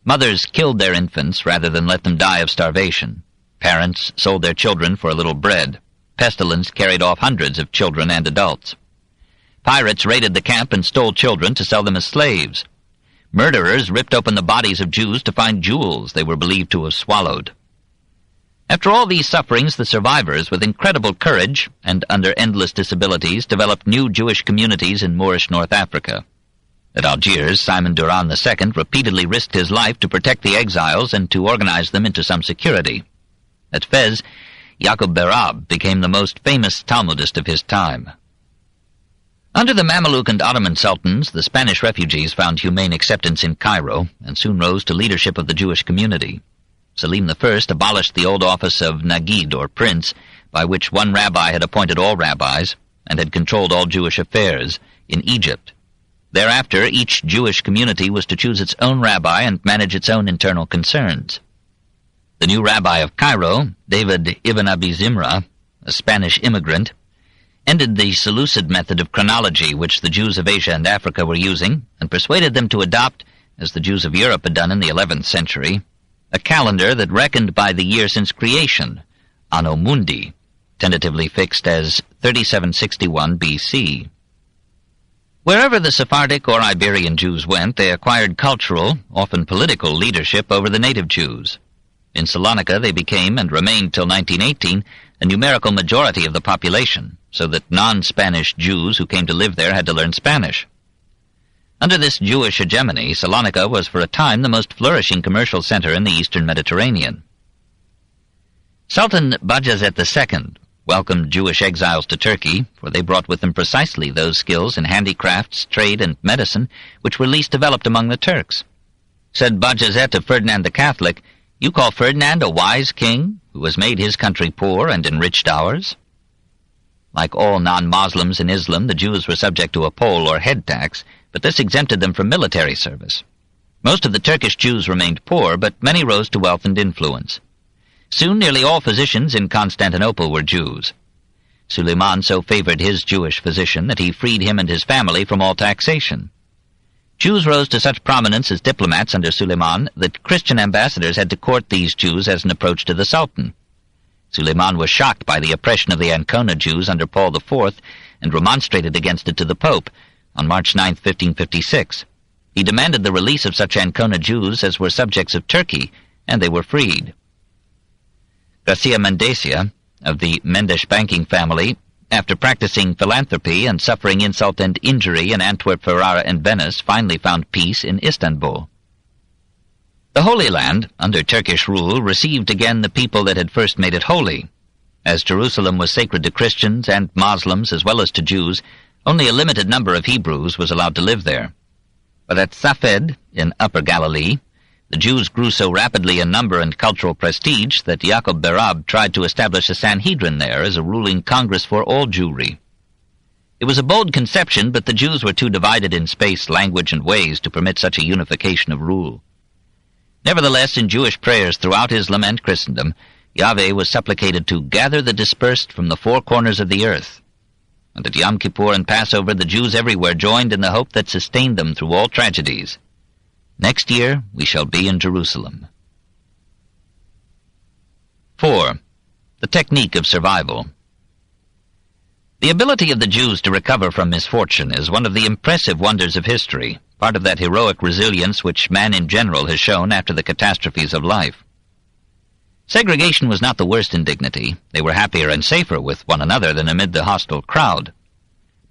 Mothers killed their infants rather than let them die of starvation. Parents sold their children for a little bread. Pestilence carried off hundreds of children and adults. Pirates raided the camp and stole children to sell them as slaves. Murderers ripped open the bodies of Jews to find jewels they were believed to have swallowed. After all these sufferings, the survivors, with incredible courage and under endless disabilities, developed new Jewish communities in Moorish North Africa. At Algiers, Simon Durant II repeatedly risked his life to protect the exiles and to organize them into some security. At Fez, Yaqub Berab became the most famous Talmudist of his time. Under the Mameluke and Ottoman sultans, the Spanish refugees found humane acceptance in Cairo and soon rose to leadership of the Jewish community. Selim I abolished the old office of Nagid, or prince, by which one rabbi had appointed all rabbis and had controlled all Jewish affairs, in Egypt. Thereafter, each Jewish community was to choose its own rabbi and manage its own internal concerns. The new rabbi of Cairo, David ibn Abi Zimra, a Spanish immigrant, ended the Seleucid method of chronology which the Jews of Asia and Africa were using, and persuaded them to adopt, as the Jews of Europe had done in the 11th century, a calendar that reckoned by the year since creation, Anno Mundi, tentatively fixed as 3761 BC. Wherever the Sephardic or Iberian Jews went, they acquired cultural, often political, leadership over the native Jews. In Salonika they became, and remained till 1918, a numerical majority of the population, so that non-Spanish Jews who came to live there had to learn Spanish. Under this Jewish hegemony, Salonika was for a time the most flourishing commercial center in the eastern Mediterranean. Sultan Bajazet II welcomed Jewish exiles to Turkey, for they brought with them precisely those skills in handicrafts, trade, and medicine which were least developed among the Turks. Said Bajazet of Ferdinand the Catholic, "You call Ferdinand a wise king, who has made his country poor and enriched ours?" Like all non-Muslims in Islam, the Jews were subject to a poll or head tax, but this exempted them from military service. Most of the Turkish Jews remained poor, but many rose to wealth and influence. Soon nearly all physicians in Constantinople were Jews. Suleiman so favored his Jewish physician that he freed him and his family from all taxation. Jews rose to such prominence as diplomats under Suleiman that Christian ambassadors had to court these Jews as an approach to the Sultan. Suleiman was shocked by the oppression of the Ancona Jews under Paul IV and remonstrated against it to the Pope on March 9, 1556. He demanded the release of such Ancona Jews as were subjects of Turkey, and they were freed. Garcia Mendecia, of the Mendes banking family, after practicing philanthropy and suffering insult and injury in Antwerp, Ferrara, and Venice, finally found peace in Istanbul. The Holy Land, under Turkish rule, received again the people that had first made it holy. As Jerusalem was sacred to Christians and Muslims as well as to Jews, only a limited number of Hebrews was allowed to live there. But at Safed, in Upper Galilee, the Jews grew so rapidly in number and cultural prestige that Jacob Berab tried to establish a Sanhedrin there as a ruling congress for all Jewry. It was a bold conception, but the Jews were too divided in space, language, and ways to permit such a unification of rule. Nevertheless, in Jewish prayers throughout Islam and Christendom, Yahweh was supplicated to gather the dispersed from the four corners of the earth. And at Yom Kippur and Passover, the Jews everywhere joined in the hope that sustained them through all tragedies. Next year we shall be in Jerusalem. 4. The technique of survival. The ability of the Jews to recover from misfortune is one of the impressive wonders of history, part of that heroic resilience which man in general has shown after the catastrophes of life. Segregation was not the worst indignity. They were happier and safer with one another than amid the hostile crowd.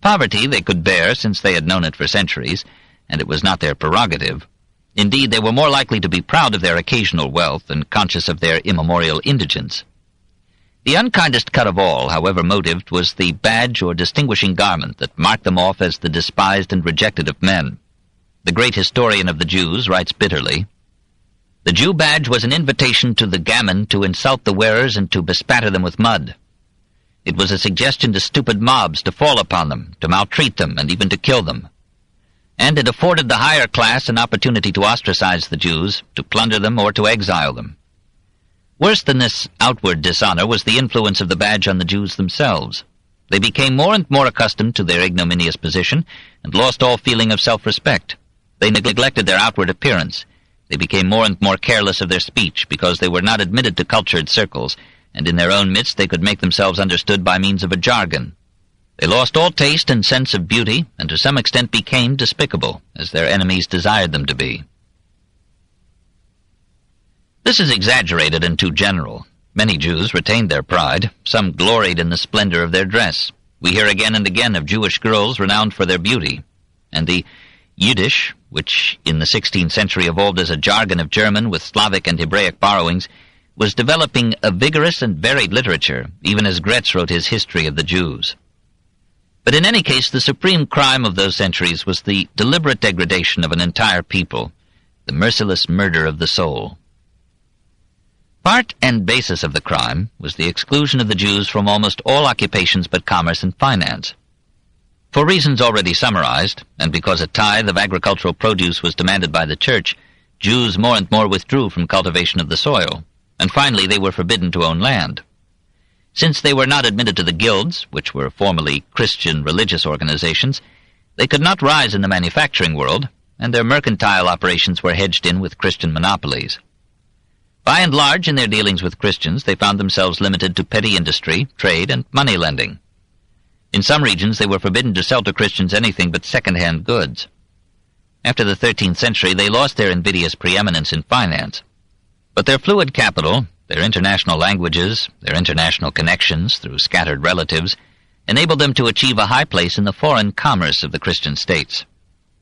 Poverty they could bear, since they had known it for centuries, and it was not their prerogative. Indeed, they were more likely to be proud of their occasional wealth and conscious of their immemorial indigence. The unkindest cut of all, however motived, was the badge or distinguishing garment that marked them off as the despised and rejected of men. The great historian of the Jews writes bitterly, "The Jew badge was an invitation to the gamin to insult the wearers and to bespatter them with mud. It was a suggestion to stupid mobs to fall upon them, to maltreat them, and even to kill them. And it afforded the higher class an opportunity to ostracize the Jews, to plunder them, or to exile them. Worse than this outward dishonor was the influence of the badge on the Jews themselves. They became more and more accustomed to their ignominious position, and lost all feeling of self-respect. They neglected their outward appearance. They became more and more careless of their speech, because they were not admitted to cultured circles, and in their own midst they could make themselves understood by means of a jargon. They lost all taste and sense of beauty, and to some extent became despicable, as their enemies desired them to be." This is exaggerated and too general. Many Jews retained their pride. Some gloried in the splendor of their dress. We hear again and again of Jewish girls renowned for their beauty. And the Yiddish, which in the 16th century evolved as a jargon of German with Slavic and Hebraic borrowings, was developing a vigorous and varied literature, even as Gretz wrote his History of the Jews. But in any case, the supreme crime of those centuries was the deliberate degradation of an entire people, the merciless murder of the soul. Part and basis of the crime was the exclusion of the Jews from almost all occupations but commerce and finance. For reasons already summarized, and because a tithe of agricultural produce was demanded by the Church, Jews more and more withdrew from cultivation of the soil, and finally they were forbidden to own land. Since they were not admitted to the guilds, which were formerly Christian religious organizations, they could not rise in the manufacturing world, and their mercantile operations were hedged in with Christian monopolies. By and large, in their dealings with Christians, they found themselves limited to petty industry, trade, and money lending. In some regions, they were forbidden to sell to Christians anything but second-hand goods. After the 13th century, they lost their invidious preeminence in finance. But their fluid capital, their international languages, their international connections through scattered relatives, enabled them to achieve a high place in the foreign commerce of the Christian states.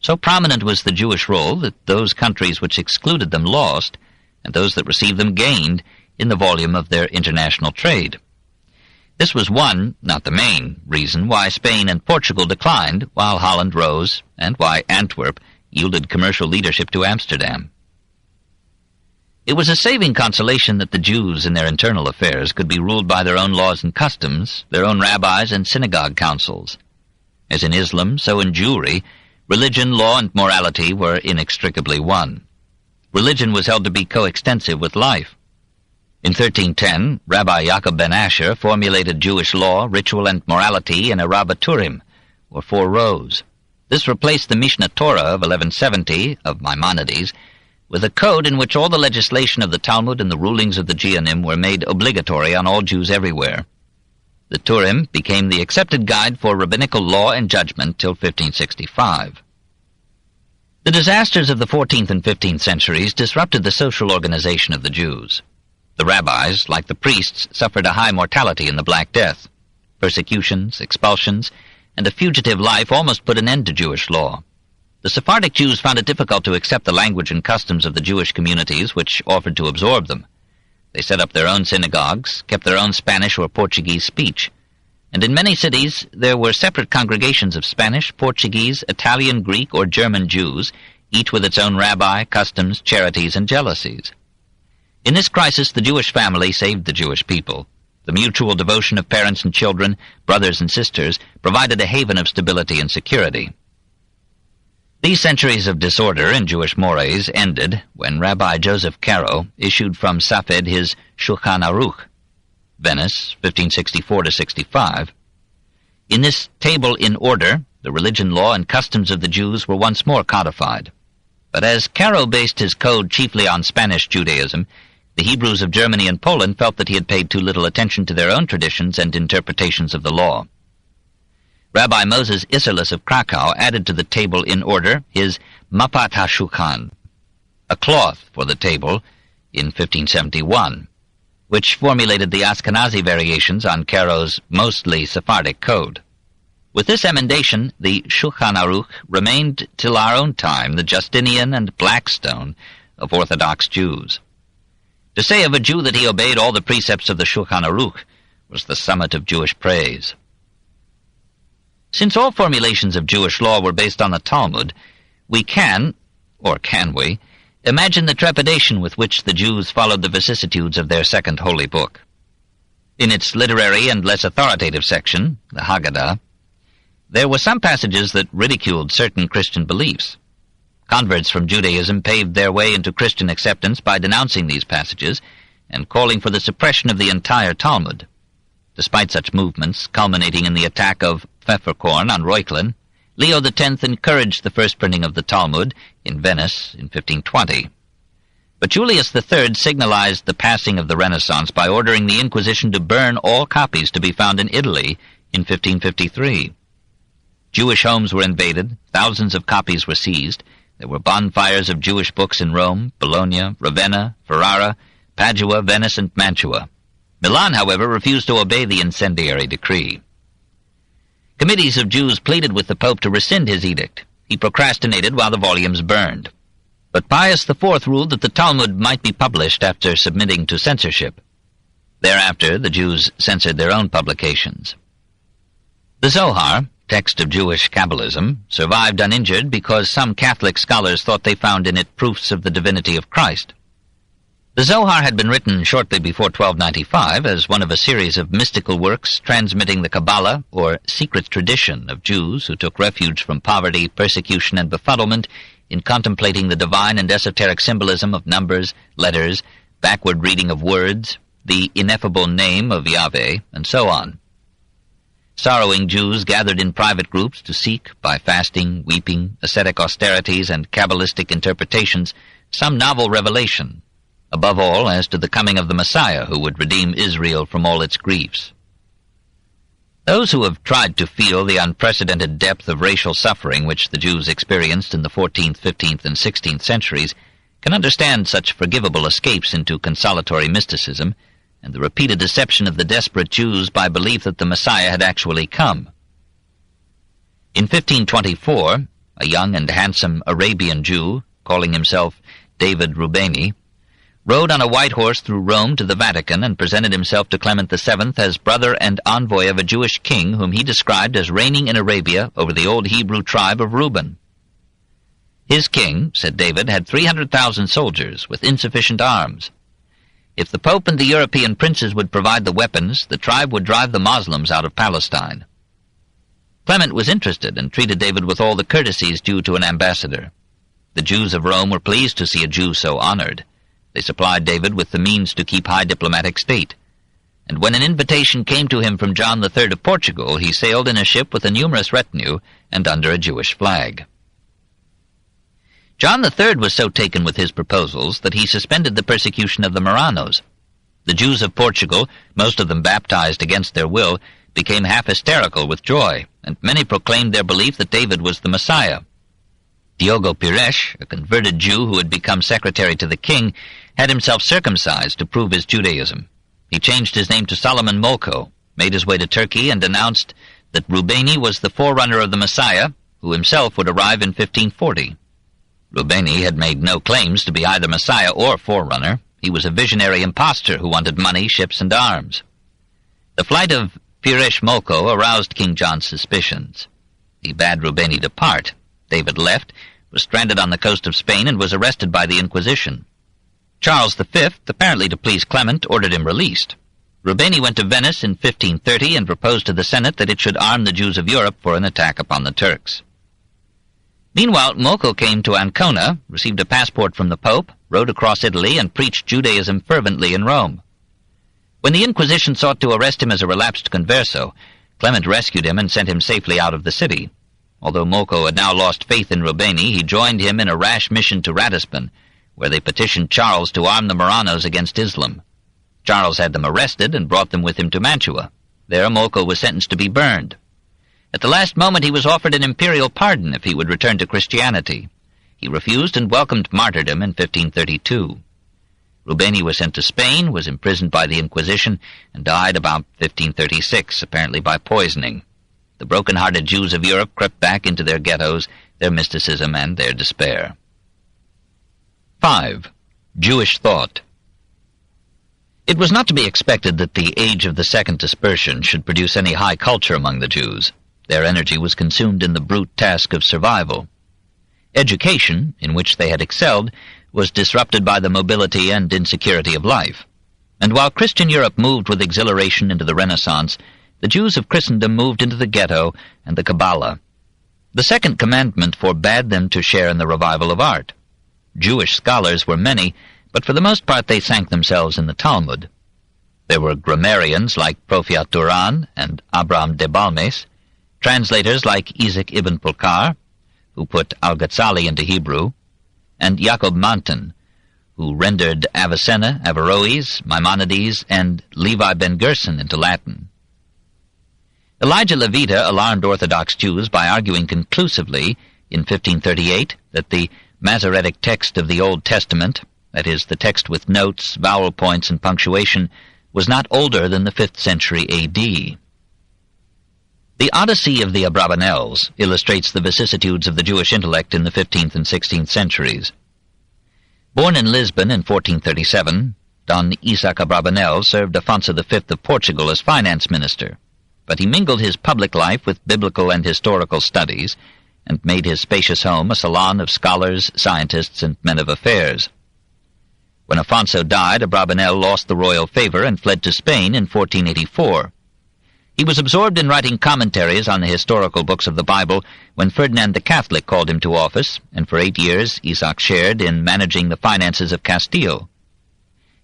So prominent was the Jewish role that those countries which excluded them lost, and those that received them gained, in the volume of their international trade. This was one, not the main, reason why Spain and Portugal declined, while Holland rose, and why Antwerp yielded commercial leadership to Amsterdam. It was a saving consolation that the Jews in their internal affairs could be ruled by their own laws and customs, their own rabbis and synagogue councils. As in Islam, so in Jewry, religion, law, and morality were inextricably one. Religion was held to be coextensive with life. In 1310, Rabbi Yaakov ben Asher formulated Jewish law, ritual, and morality in a Rabbaturim, or 4 rows. This replaced the Mishnah Torah of 1170 of Maimonides with a code in which all the legislation of the Talmud and the rulings of the Geonim were made obligatory on all Jews everywhere. The Turim became the accepted guide for rabbinical law and judgment till 1565. The disasters of the 14th and 15th centuries disrupted the social organization of the Jews. The rabbis, like the priests, suffered a high mortality in the Black Death. Persecutions, expulsions, and a fugitive life almost put an end to Jewish law. The Sephardic Jews found it difficult to accept the language and customs of the Jewish communities which offered to absorb them. They set up their own synagogues, kept their own Spanish or Portuguese speech, and in many cities there were separate congregations of Spanish, Portuguese, Italian, Greek, or German Jews, each with its own rabbi, customs, charities, and jealousies. In this crisis, the Jewish family saved the Jewish people. The mutual devotion of parents and children, brothers and sisters, provided a haven of stability and security. These centuries of disorder in Jewish mores ended when Rabbi Joseph Caro issued from Safed his Shulchan Aruch, Venice, 1564-65. In this table in order, the religion, law, and customs of the Jews were once more codified. But as Caro based his code chiefly on Spanish Judaism, the Hebrews of Germany and Poland felt that he had paid too little attention to their own traditions and interpretations of the law. Rabbi Moses Isserles of Krakow added to the table in order his Mapat HaShulchan, a cloth for the table, in 1571, which formulated the Ashkenazi variations on Caro's mostly Sephardic code. With this emendation, the Shulchan Aruch remained till our own time the Justinian and Blackstone of Orthodox Jews. To say of a Jew that he obeyed all the precepts of the Shulchan Aruch was the summit of Jewish praise. Since all formulations of Jewish law were based on the Talmud, we can, or can we, imagine the trepidation with which the Jews followed the vicissitudes of their second holy book. In its literary and less authoritative section, the Haggadah, there were some passages that ridiculed certain Christian beliefs. Converts from Judaism paved their way into Christian acceptance by denouncing these passages and calling for the suppression of the entire Talmud. Despite such movements, culminating in the attack of Pfefferkorn on Reuchlin, Leo X encouraged the first printing of the Talmud in Venice in 1520. But Julius III signalized the passing of the Renaissance by ordering the Inquisition to burn all copies to be found in Italy in 1553. Jewish homes were invaded, thousands of copies were seized, there were bonfires of Jewish books in Rome, Bologna, Ravenna, Ferrara, Padua, Venice, and Mantua. Milan, however, refused to obey the incendiary decree. Committees of Jews pleaded with the Pope to rescind his edict. He procrastinated while the volumes burned. But Pius IV ruled that the Talmud might be published after submitting to censorship. Thereafter, the Jews censored their own publications. The Zohar, text of Jewish Kabbalism, survived uninjured because some Catholic scholars thought they found in it proofs of the divinity of Christ. The Zohar had been written shortly before 1295 as one of a series of mystical works transmitting the Kabbalah, or secret tradition, of Jews who took refuge from poverty, persecution, and befuddlement in contemplating the divine and esoteric symbolism of numbers, letters, backward reading of words, the ineffable name of Yahweh, and so on. Sorrowing Jews gathered in private groups to seek, by fasting, weeping, ascetic austerities, and Kabbalistic interpretations, some novel revelation, above all as to the coming of the Messiah who would redeem Israel from all its griefs. Those who have tried to feel the unprecedented depth of racial suffering which the Jews experienced in the 14th, 15th, and 16th centuries can understand such forgivable escapes into consolatory mysticism and the repeated deception of the desperate Jews by belief that the Messiah had actually come. In 1524, a young and handsome Arabian Jew, calling himself David Rubeni, rode on a white horse through Rome to the Vatican and presented himself to Clement VII as brother and envoy of a Jewish king whom he described as reigning in Arabia over the old Hebrew tribe of Reuben. His king, said David, had 300,000 soldiers with insufficient arms. If the Pope and the European princes would provide the weapons, the tribe would drive the Moslems out of Palestine. Clement was interested and treated David with all the courtesies due to an ambassador. The Jews of Rome were pleased to see a Jew so honored. They supplied David with the means to keep high diplomatic state. and when an invitation came to him from John III of Portugal, he sailed in a ship with a numerous retinue and under a Jewish flag. John III was so taken with his proposals that he suspended the persecution of the Marranos. The Jews of Portugal, most of them baptized against their will, became half hysterical with joy, and many proclaimed their belief that David was the Messiah. Diogo Pires, a converted Jew who had become secretary to the king, had himself circumcised to prove his Judaism. He changed his name to Solomon Molko, made his way to Turkey, and announced that Rubeni was the forerunner of the Messiah, who himself would arrive in 1540. Rubeni had made no claims to be either Messiah or forerunner. He was a visionary impostor who wanted money, ships, and arms. The flight of Pires Molko aroused King John's suspicions. He bade Rubeni depart. David left, was stranded on the coast of Spain, and was arrested by the Inquisition. Charles V, apparently to please Clement, ordered him released. Rubeni went to Venice in 1530 and proposed to the Senate that it should arm the Jews of Europe for an attack upon the Turks. Meanwhile, Molko came to Ancona, received a passport from the Pope, rode across Italy, and preached Judaism fervently in Rome. When the Inquisition sought to arrest him as a relapsed converso, Clement rescued him and sent him safely out of the city. Although Molko had now lost faith in Rubeni, he joined him in a rash mission to Ratisbon, where they petitioned Charles to arm the Marranos against Islam. Charles had them arrested and brought them with him to Mantua. There Molko was sentenced to be burned. At the last moment he was offered an imperial pardon if he would return to Christianity. He refused and welcomed martyrdom in 1532. Rubeni was sent to Spain, was imprisoned by the Inquisition, and died about 1536, apparently by poisoning. The broken-hearted Jews of Europe crept back into their ghettos, their mysticism, and their despair. 5. Jewish thought. It was not to be expected that the age of the Second Dispersion should produce any high culture among the Jews. Their energy was consumed in the brute task of survival. Education, in which they had excelled, was disrupted by the mobility and insecurity of life. And while Christian Europe moved with exhilaration into the Renaissance, the Jews of Christendom moved into the ghetto and the Kabbalah. The Second Commandment forbade them to share in the revival of art. Jewish scholars were many, but for the most part they sank themselves in the Talmud. There were grammarians like Profiat Durant and Abraham de Balmes, translators like Isaac ibn Pulkar, who put Al-Ghazali into Hebrew, and Jacob Manton, who rendered Avicenna, Averroes, Maimonides, and Levi ben Gerson into Latin. Elijah Levita alarmed Orthodox Jews by arguing conclusively in 1538 that the Masoretic text of the Old Testament, that is, the text with notes, vowel points, and punctuation, was not older than the 5th century A.D. The Odyssey of the Abravanels illustrates the vicissitudes of the Jewish intellect in the 15th and 16th centuries. Born in Lisbon in 1437, Don Isaac Abravanel served Afonso V of Portugal as finance minister, but he mingled his public life with biblical and historical studies and made his spacious home a salon of scholars, scientists, and men of affairs. When Afonso died, Abravanel lost the royal favor and fled to Spain in 1484. He was absorbed in writing commentaries on the historical books of the Bible when Ferdinand the Catholic called him to office, and for 8 years Isaac shared in managing the finances of Castile.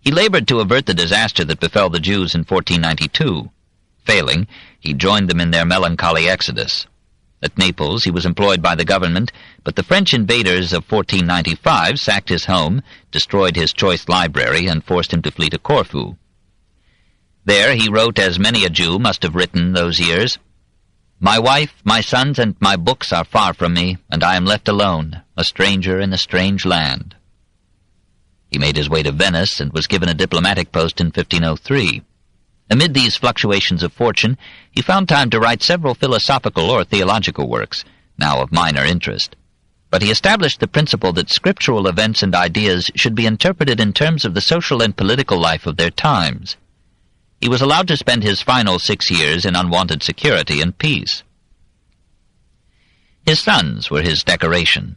He labored to avert the disaster that befell the Jews in 1492. Failing, he joined them in their melancholy exodus. At Naples he was employed by the government, but the French invaders of 1495 sacked his home, destroyed his choice library, and forced him to flee to Corfu. There he wrote as many a Jew must have written those years, "My wife, my sons, and my books are far from me, and I am left alone, a stranger in a strange land." He made his way to Venice and was given a diplomatic post in 1503. Amid these fluctuations of fortune, he found time to write several philosophical or theological works, now of minor interest. But he established the principle that scriptural events and ideas should be interpreted in terms of the social and political life of their times. He was allowed to spend his final 6 years in unwanted security and peace. His sons were his decoration.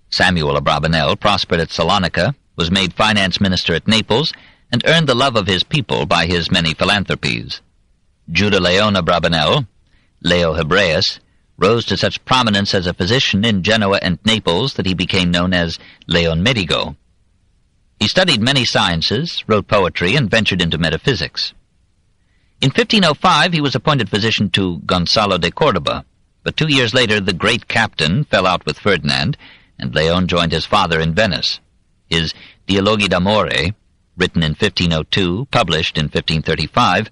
Samuel Abravanel prospered at Salonika, was made finance minister at Naples, and earned the love of his people by his many philanthropies. Judah Leon Abravanel, Leo Hebreus, rose to such prominence as a physician in Genoa and Naples that he became known as Leon Medico. He studied many sciences, wrote poetry, and ventured into metaphysics. In 1505 he was appointed physician to Gonzalo de Cordoba, but 2 years later the great captain fell out with Ferdinand, and Leon joined his father in Venice. His Dialoghi d'Amore, written in 1502, published in 1535,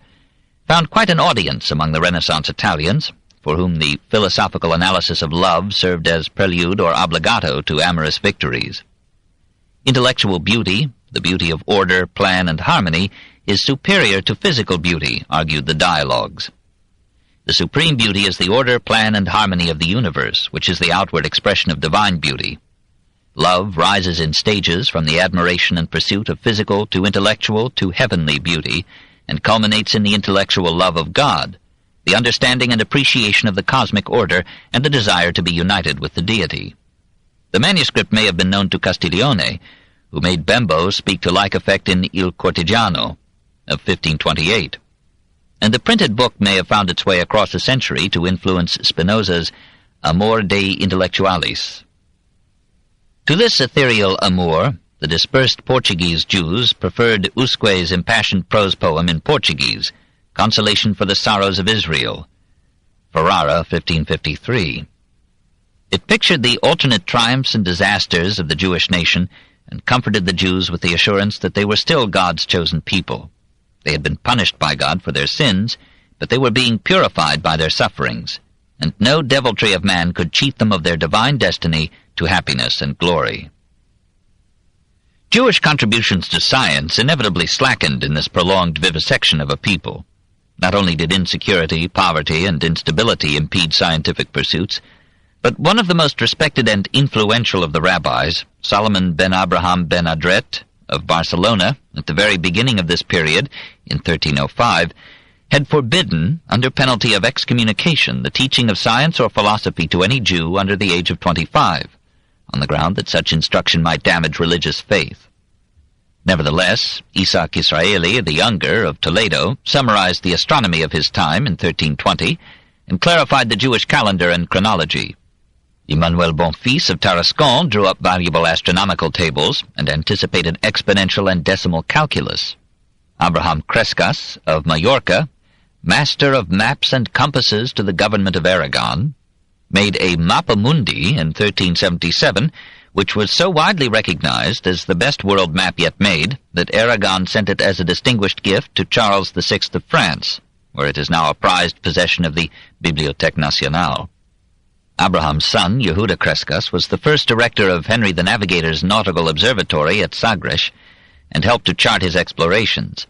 found quite an audience among the Renaissance Italians, for whom the philosophical analysis of love served as prelude or obbligato to amorous victories. Intellectual beauty, the beauty of order, plan, and harmony, is superior to physical beauty, argued the dialogues. The supreme beauty is the order, plan, and harmony of the universe, which is the outward expression of divine beauty. Love rises in stages from the admiration and pursuit of physical to intellectual to heavenly beauty, and culminates in the intellectual love of God, the understanding and appreciation of the cosmic order, and the desire to be united with the deity. The manuscript may have been known to Castiglione, who made Bembo speak to like effect in Il Cortigiano of 1528. And the printed book may have found its way across a century to influence Spinoza's Amor Dei Intellectualis. To this ethereal amour, the dispersed Portuguese Jews preferred Usque's impassioned prose poem in Portuguese, Consolation for the Sorrows of Israel, Ferrara, 1553. It pictured the alternate triumphs and disasters of the Jewish nation and comforted the Jews with the assurance that they were still God's chosen people. They had been punished by God for their sins, but they were being purified by their sufferings, and no deviltry of man could cheat them of their divine destiny to happiness and glory. Jewish contributions to science inevitably slackened in this prolonged vivisection of a people. Not only did insecurity, poverty, and instability impede scientific pursuits, but one of the most respected and influential of the rabbis, Solomon ben Abraham ben Adret of Barcelona, at the very beginning of this period, in 1305, had forbidden, under penalty of excommunication, the teaching of science or philosophy to any Jew under the age of 25, on the ground that such instruction might damage religious faith. Nevertheless, Isaac Israeli the Younger of Toledo summarized the astronomy of his time in 1320 and clarified the Jewish calendar and chronology. Emmanuel Bonfils of Tarascon drew up valuable astronomical tables and anticipated exponential and decimal calculus. Abraham Crescas of Majorca, master of maps and compasses to the government of Aragon, made a Mappa Mundi in 1377, which was so widely recognized as the best world map yet made that Aragon sent it as a distinguished gift to Charles VI of France, where it is now a prized possession of the Bibliothèque Nationale. Abraham's son, Yehuda Crescas, was the first director of Henry the Navigator's nautical observatory at Sagres, and helped to chart his explorations.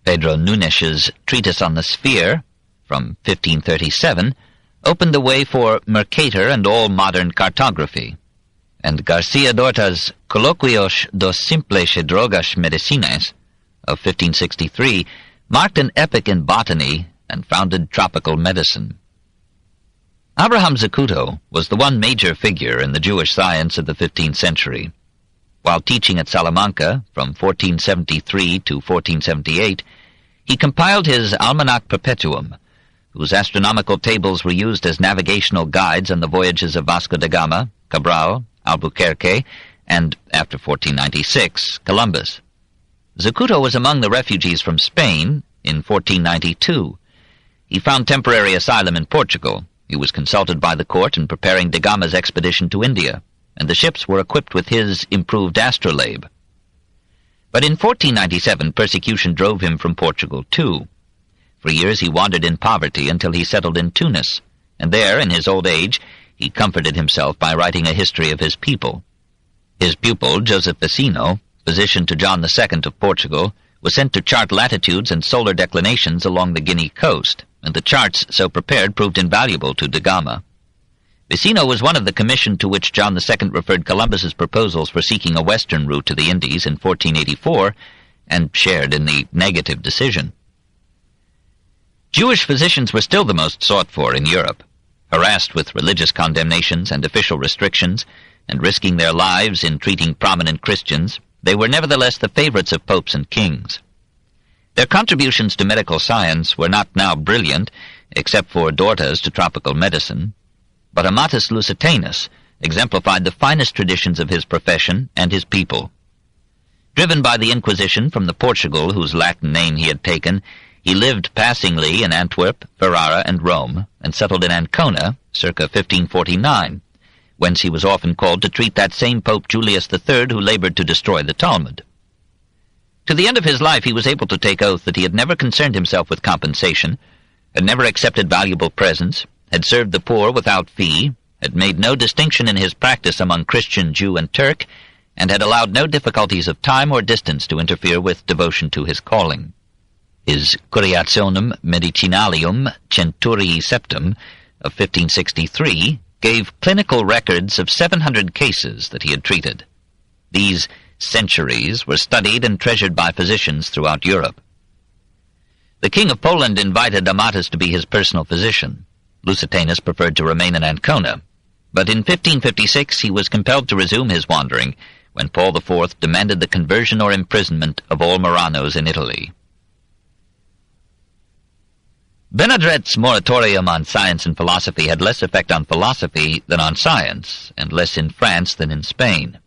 Pedro Nunes's Treatise on the Sphere, from 1537, opened the way for Mercator and all modern cartography, and Garcia Dorta's Colloquios dos Simples e Drogas Medicines of 1563 marked an epoch in botany and founded tropical medicine. Abraham Zacuto was the one major figure in the Jewish science of the 15th century. While teaching at Salamanca from 1473 to 1478, he compiled his Almanac Perpetuum, whose astronomical tables were used as navigational guides on the voyages of Vasco da Gama, Cabral, Albuquerque, and, after 1496, Columbus. Zacuto was among the refugees from Spain in 1492. He found temporary asylum in Portugal. He was consulted by the court in preparing da Gama's expedition to India, and the ships were equipped with his improved astrolabe. But in 1497 persecution drove him from Portugal too. For years he wandered in poverty until he settled in Tunis, and there, in his old age, he comforted himself by writing a history of his people. His pupil, Joseph Vecino, physician to John II of Portugal, was sent to chart latitudes and solar declinations along the Guinea coast, and the charts so prepared proved invaluable to da Gama. Vecino was one of the commission to which John II referred Columbus's proposals for seeking a western route to the Indies in 1484, and shared in the negative decision. Jewish physicians were still the most sought for in Europe. Harassed with religious condemnations and official restrictions, and risking their lives in treating prominent Christians, they were nevertheless the favorites of popes and kings. Their contributions to medical science were not now brilliant, except for Dorta's to tropical medicine, but Amatus Lusitanus exemplified the finest traditions of his profession and his people. Driven by the Inquisition from the Portugal whose Latin name he had taken, He lived passingly in Antwerp, Ferrara, and Rome, and settled in Ancona, circa 1549, whence he was often called to treat that same Pope Julius III who labored to destroy the Talmud. To the end of his life he was able to take oath that he had never concerned himself with compensation, had never accepted valuable presents, had served the poor without fee, had made no distinction in his practice among Christian, Jew, and Turk, and had allowed no difficulties of time or distance to interfere with devotion to his calling. His Curiationum Medicinalium Centurii Septem of 1563 gave clinical records of 700 cases that he had treated. These centuries were studied and treasured by physicians throughout Europe. The King of Poland invited Amatus to be his personal physician. Lusitanus preferred to remain in Ancona, but in 1556 he was compelled to resume his wandering when Paul IV demanded the conversion or imprisonment of all Marranos in Italy. Benadret's moratorium on science and philosophy had less effect on philosophy than on science, and less in France than in Spain.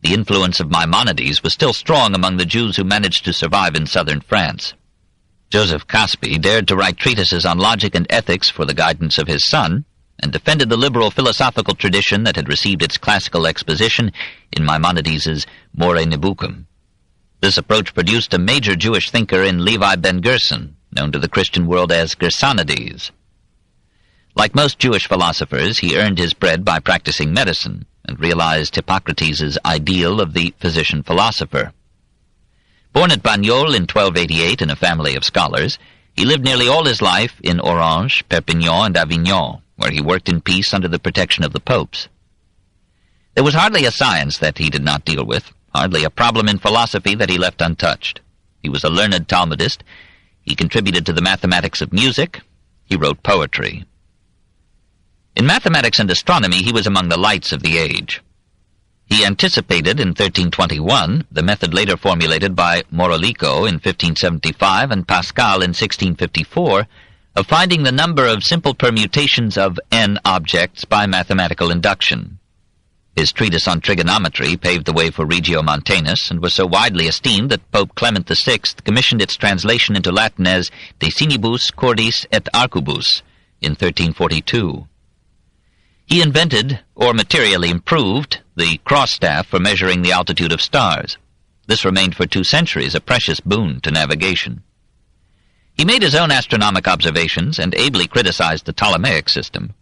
The influence of Maimonides was still strong among the Jews who managed to survive in southern France. Joseph Caspi dared to write treatises on logic and ethics for the guidance of his son, and defended the liberal philosophical tradition that had received its classical exposition in Maimonides's More Nebuchim. This approach produced a major Jewish thinker in Levi ben Gerson, known to the Christian world as Gersonides. Like most Jewish philosophers, he earned his bread by practicing medicine, and realized Hippocrates' ideal of the physician-philosopher. Born at Bagnols in 1288 in a family of scholars, he lived nearly all his life in Orange, Perpignan, and Avignon, where he worked in peace under the protection of the popes. There was hardly a science that he did not deal with, hardly a problem in philosophy that he left untouched. He was a learned Talmudist. He contributed to the mathematics of music. He wrote poetry. In mathematics and astronomy he was among the lights of the age. He anticipated in 1321 the method later formulated by Morolico in 1575 and Pascal in 1654 of finding the number of simple permutations of n objects by mathematical induction. His treatise on trigonometry paved the way for Regiomontanus and was so widely esteemed that Pope Clement VI commissioned its translation into Latin as De Sinibus Cordis et Arcubus in 1342. He invented, or materially improved, the cross-staff for measuring the altitude of stars. This remained for 2 centuries a precious boon to navigation. He made his own astronomic observations and ably criticized the Ptolemaic system.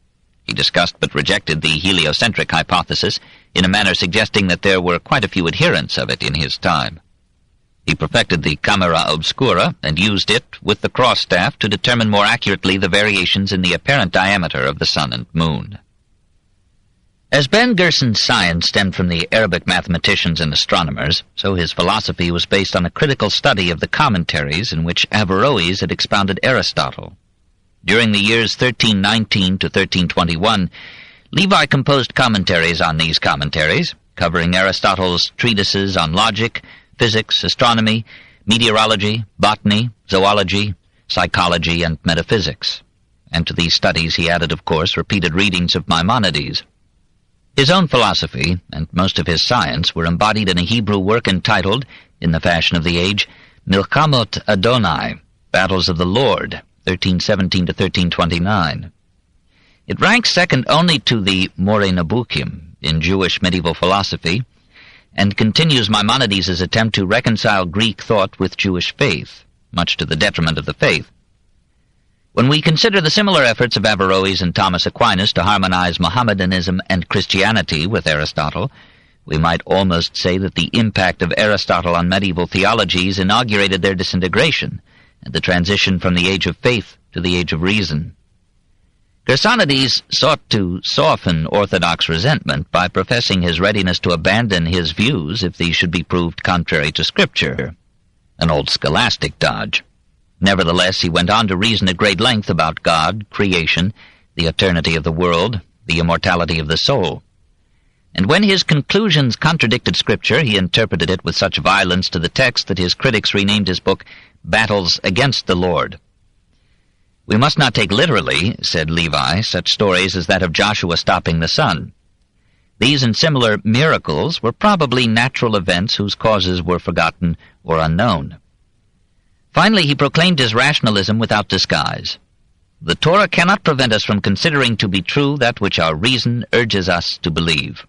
He discussed but rejected the heliocentric hypothesis in a manner suggesting that there were quite a few adherents of it in his time. He perfected the camera obscura and used it, with the cross-staff, to determine more accurately the variations in the apparent diameter of the sun and moon. As Ben Gerson's science stemmed from the Arabic mathematicians and astronomers, so his philosophy was based on a critical study of the commentaries in which Averroes had expounded Aristotle. During the years 1319 to 1321, Levi composed commentaries on these commentaries, covering Aristotle's treatises on logic, physics, astronomy, meteorology, botany, zoology, psychology, and metaphysics. And to these studies he added, of course, repeated readings of Maimonides. His own philosophy, and most of his science, were embodied in a Hebrew work entitled, in the fashion of the age, Milchamot Adonai, Battles of the Lord, 1317 to 1329. It ranks second only to the More Nebuchim in Jewish medieval philosophy, and continues Maimonides' attempt to reconcile Greek thought with Jewish faith, much to the detriment of the faith. When we consider the similar efforts of Averroes and Thomas Aquinas to harmonize Mohammedanism and Christianity with Aristotle, we might almost say that the impact of Aristotle on medieval theologies inaugurated their disintegration, and the transition from the age of faith to the age of reason. Gersonides sought to soften orthodox resentment by professing his readiness to abandon his views if these should be proved contrary to Scripture, an old scholastic dodge. Nevertheless, he went on to reason at great length about God, creation, the eternity of the world, the immortality of the soul. And when his conclusions contradicted Scripture, he interpreted it with such violence to the text that his critics renamed his book Battles Against the Lord. We must not take literally, said Levi, such stories as that of Joshua stopping the sun. These and similar miracles were probably natural events whose causes were forgotten or unknown. Finally, he proclaimed his rationalism without disguise. The Torah cannot prevent us from considering to be true that which our reason urges us to believe.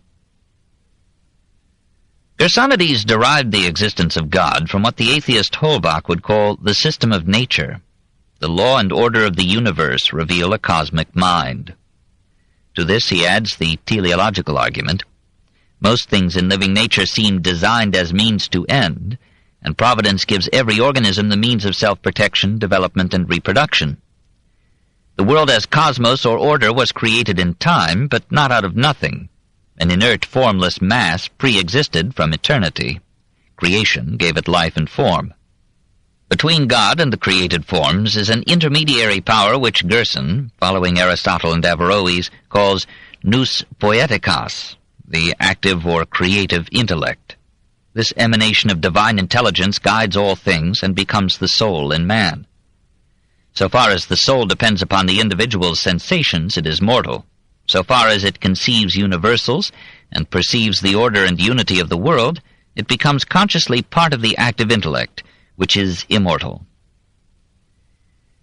Gersonides derived the existence of God from what the atheist Holbach would call the system of nature. The law and order of the universe reveal a cosmic mind. To this he adds the teleological argument. Most things in living nature seem designed as means to end, and providence gives every organism the means of self-protection, development, and reproduction. The world as cosmos or order was created in time, but not out of nothing. An inert, formless mass pre-existed from eternity. Creation gave it life and form. Between God and the created forms is an intermediary power which Gerson, following Aristotle and Averroes, calls nous poietikos, the active or creative intellect. This emanation of divine intelligence guides all things and becomes the soul in man. So far as the soul depends upon the individual's sensations, it is mortal. So far as it conceives universals and perceives the order and unity of the world, it becomes consciously part of the active intellect, which is immortal.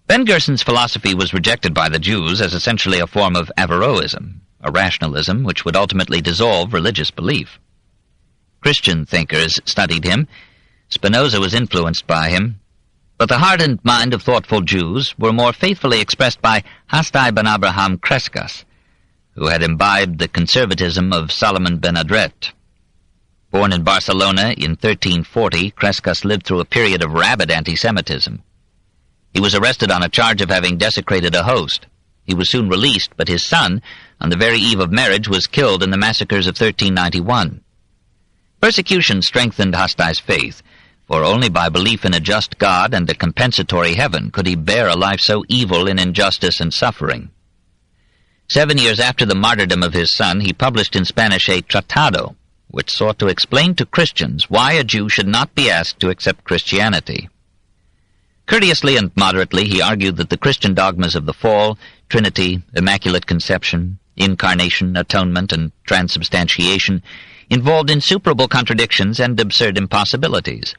Ben Gerson's philosophy was rejected by the Jews as essentially a form of Averroism, a rationalism which would ultimately dissolve religious belief. Christian thinkers studied him. Spinoza was influenced by him. But the heart and mind of thoughtful Jews were more faithfully expressed by Hasdai ben Abraham Crescas, who had imbibed the conservatism of Solomon ben Adret. Born in Barcelona in 1340, Crescas lived through a period of rabid anti-Semitism. He was arrested on a charge of having desecrated a host. He was soon released, but his son, on the very eve of marriage, was killed in the massacres of 1391. Persecution strengthened Hasdai's faith, for only by belief in a just God and a compensatory heaven could he bear a life so evil in injustice and suffering. 7 years after the martyrdom of his son, he published in Spanish a Tratado, which sought to explain to Christians why a Jew should not be asked to accept Christianity. Courteously and moderately, he argued that the Christian dogmas of the fall, Trinity, Immaculate Conception, Incarnation, Atonement, and Transubstantiation involved insuperable contradictions and absurd impossibilities.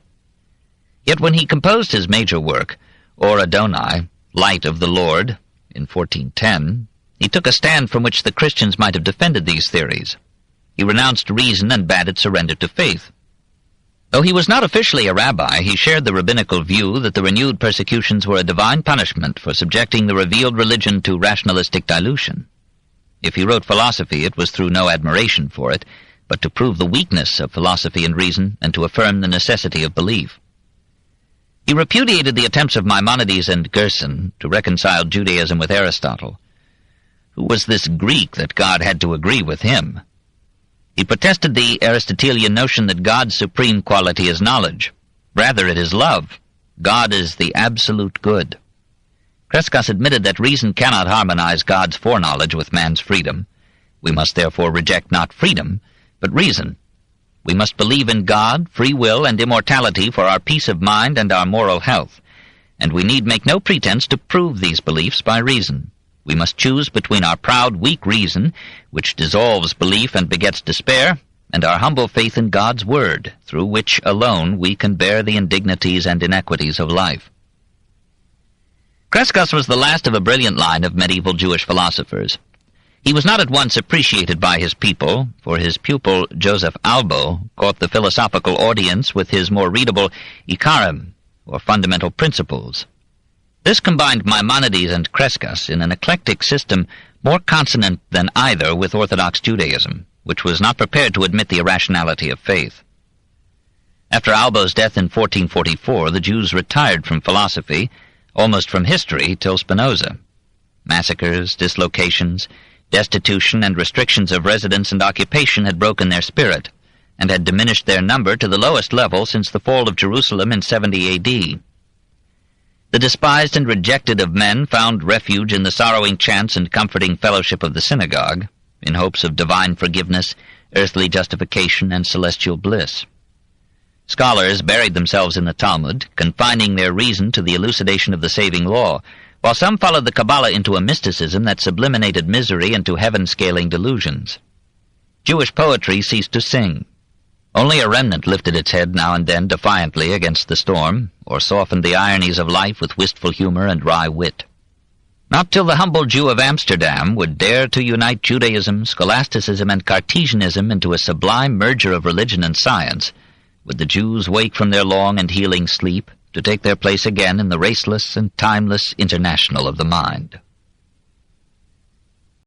Yet when he composed his major work, Or Adonai, Light of the Lord, in 1410, he took a stand from which the Christians might have defended these theories. He renounced reason and bade it surrender to faith. Though he was not officially a rabbi, he shared the rabbinical view that the renewed persecutions were a divine punishment for subjecting the revealed religion to rationalistic dilution. If he wrote philosophy, it was through no admiration for it, but to prove the weakness of philosophy and reason and to affirm the necessity of belief. He repudiated the attempts of Maimonides and Gerson to reconcile Judaism with Aristotle. Who was this Greek that God had to agree with him? He protested the Aristotelian notion that God's supreme quality is knowledge. Rather, it is love. God is the absolute good. Crescas admitted that reason cannot harmonize God's foreknowledge with man's freedom. We must therefore reject not freedom, but reason. We must believe in God, free will, and immortality for our peace of mind and our moral health, and we need make no pretense to prove these beliefs by reason. We must choose between our proud, weak reason, which dissolves belief and begets despair, and our humble faith in God's word, through which alone we can bear the indignities and inequities of life. Crescas was the last of a brilliant line of medieval Jewish philosophers. He was not at once appreciated by his people, for his pupil Joseph Albo caught the philosophical audience with his more readable Ikarim, or fundamental principles. This combined Maimonides and Crescas in an eclectic system more consonant than either with Orthodox Judaism, which was not prepared to admit the irrationality of faith. After Albo's death in 1444, the Jews retired from philosophy, almost from history till Spinoza. Massacres, dislocations, destitution, and restrictions of residence and occupation had broken their spirit, and had diminished their number to the lowest level since the fall of Jerusalem in 70 A.D. The despised and rejected of men found refuge in the sorrowing chants and comforting fellowship of the synagogue, in hopes of divine forgiveness, earthly justification, and celestial bliss. Scholars buried themselves in the Talmud, confining their reason to the elucidation of the saving law, while some followed the Kabbalah into a mysticism that subliminated misery into heaven-scaling delusions. Jewish poetry ceased to sing. Only a remnant lifted its head now and then defiantly against the storm, or softened the ironies of life with wistful humor and wry wit. Not till the humble Jew of Amsterdam would dare to unite Judaism, scholasticism, and Cartesianism into a sublime merger of religion and science would the Jews wake from their long and healing sleep to take their place again in the raceless and timeless international of the mind.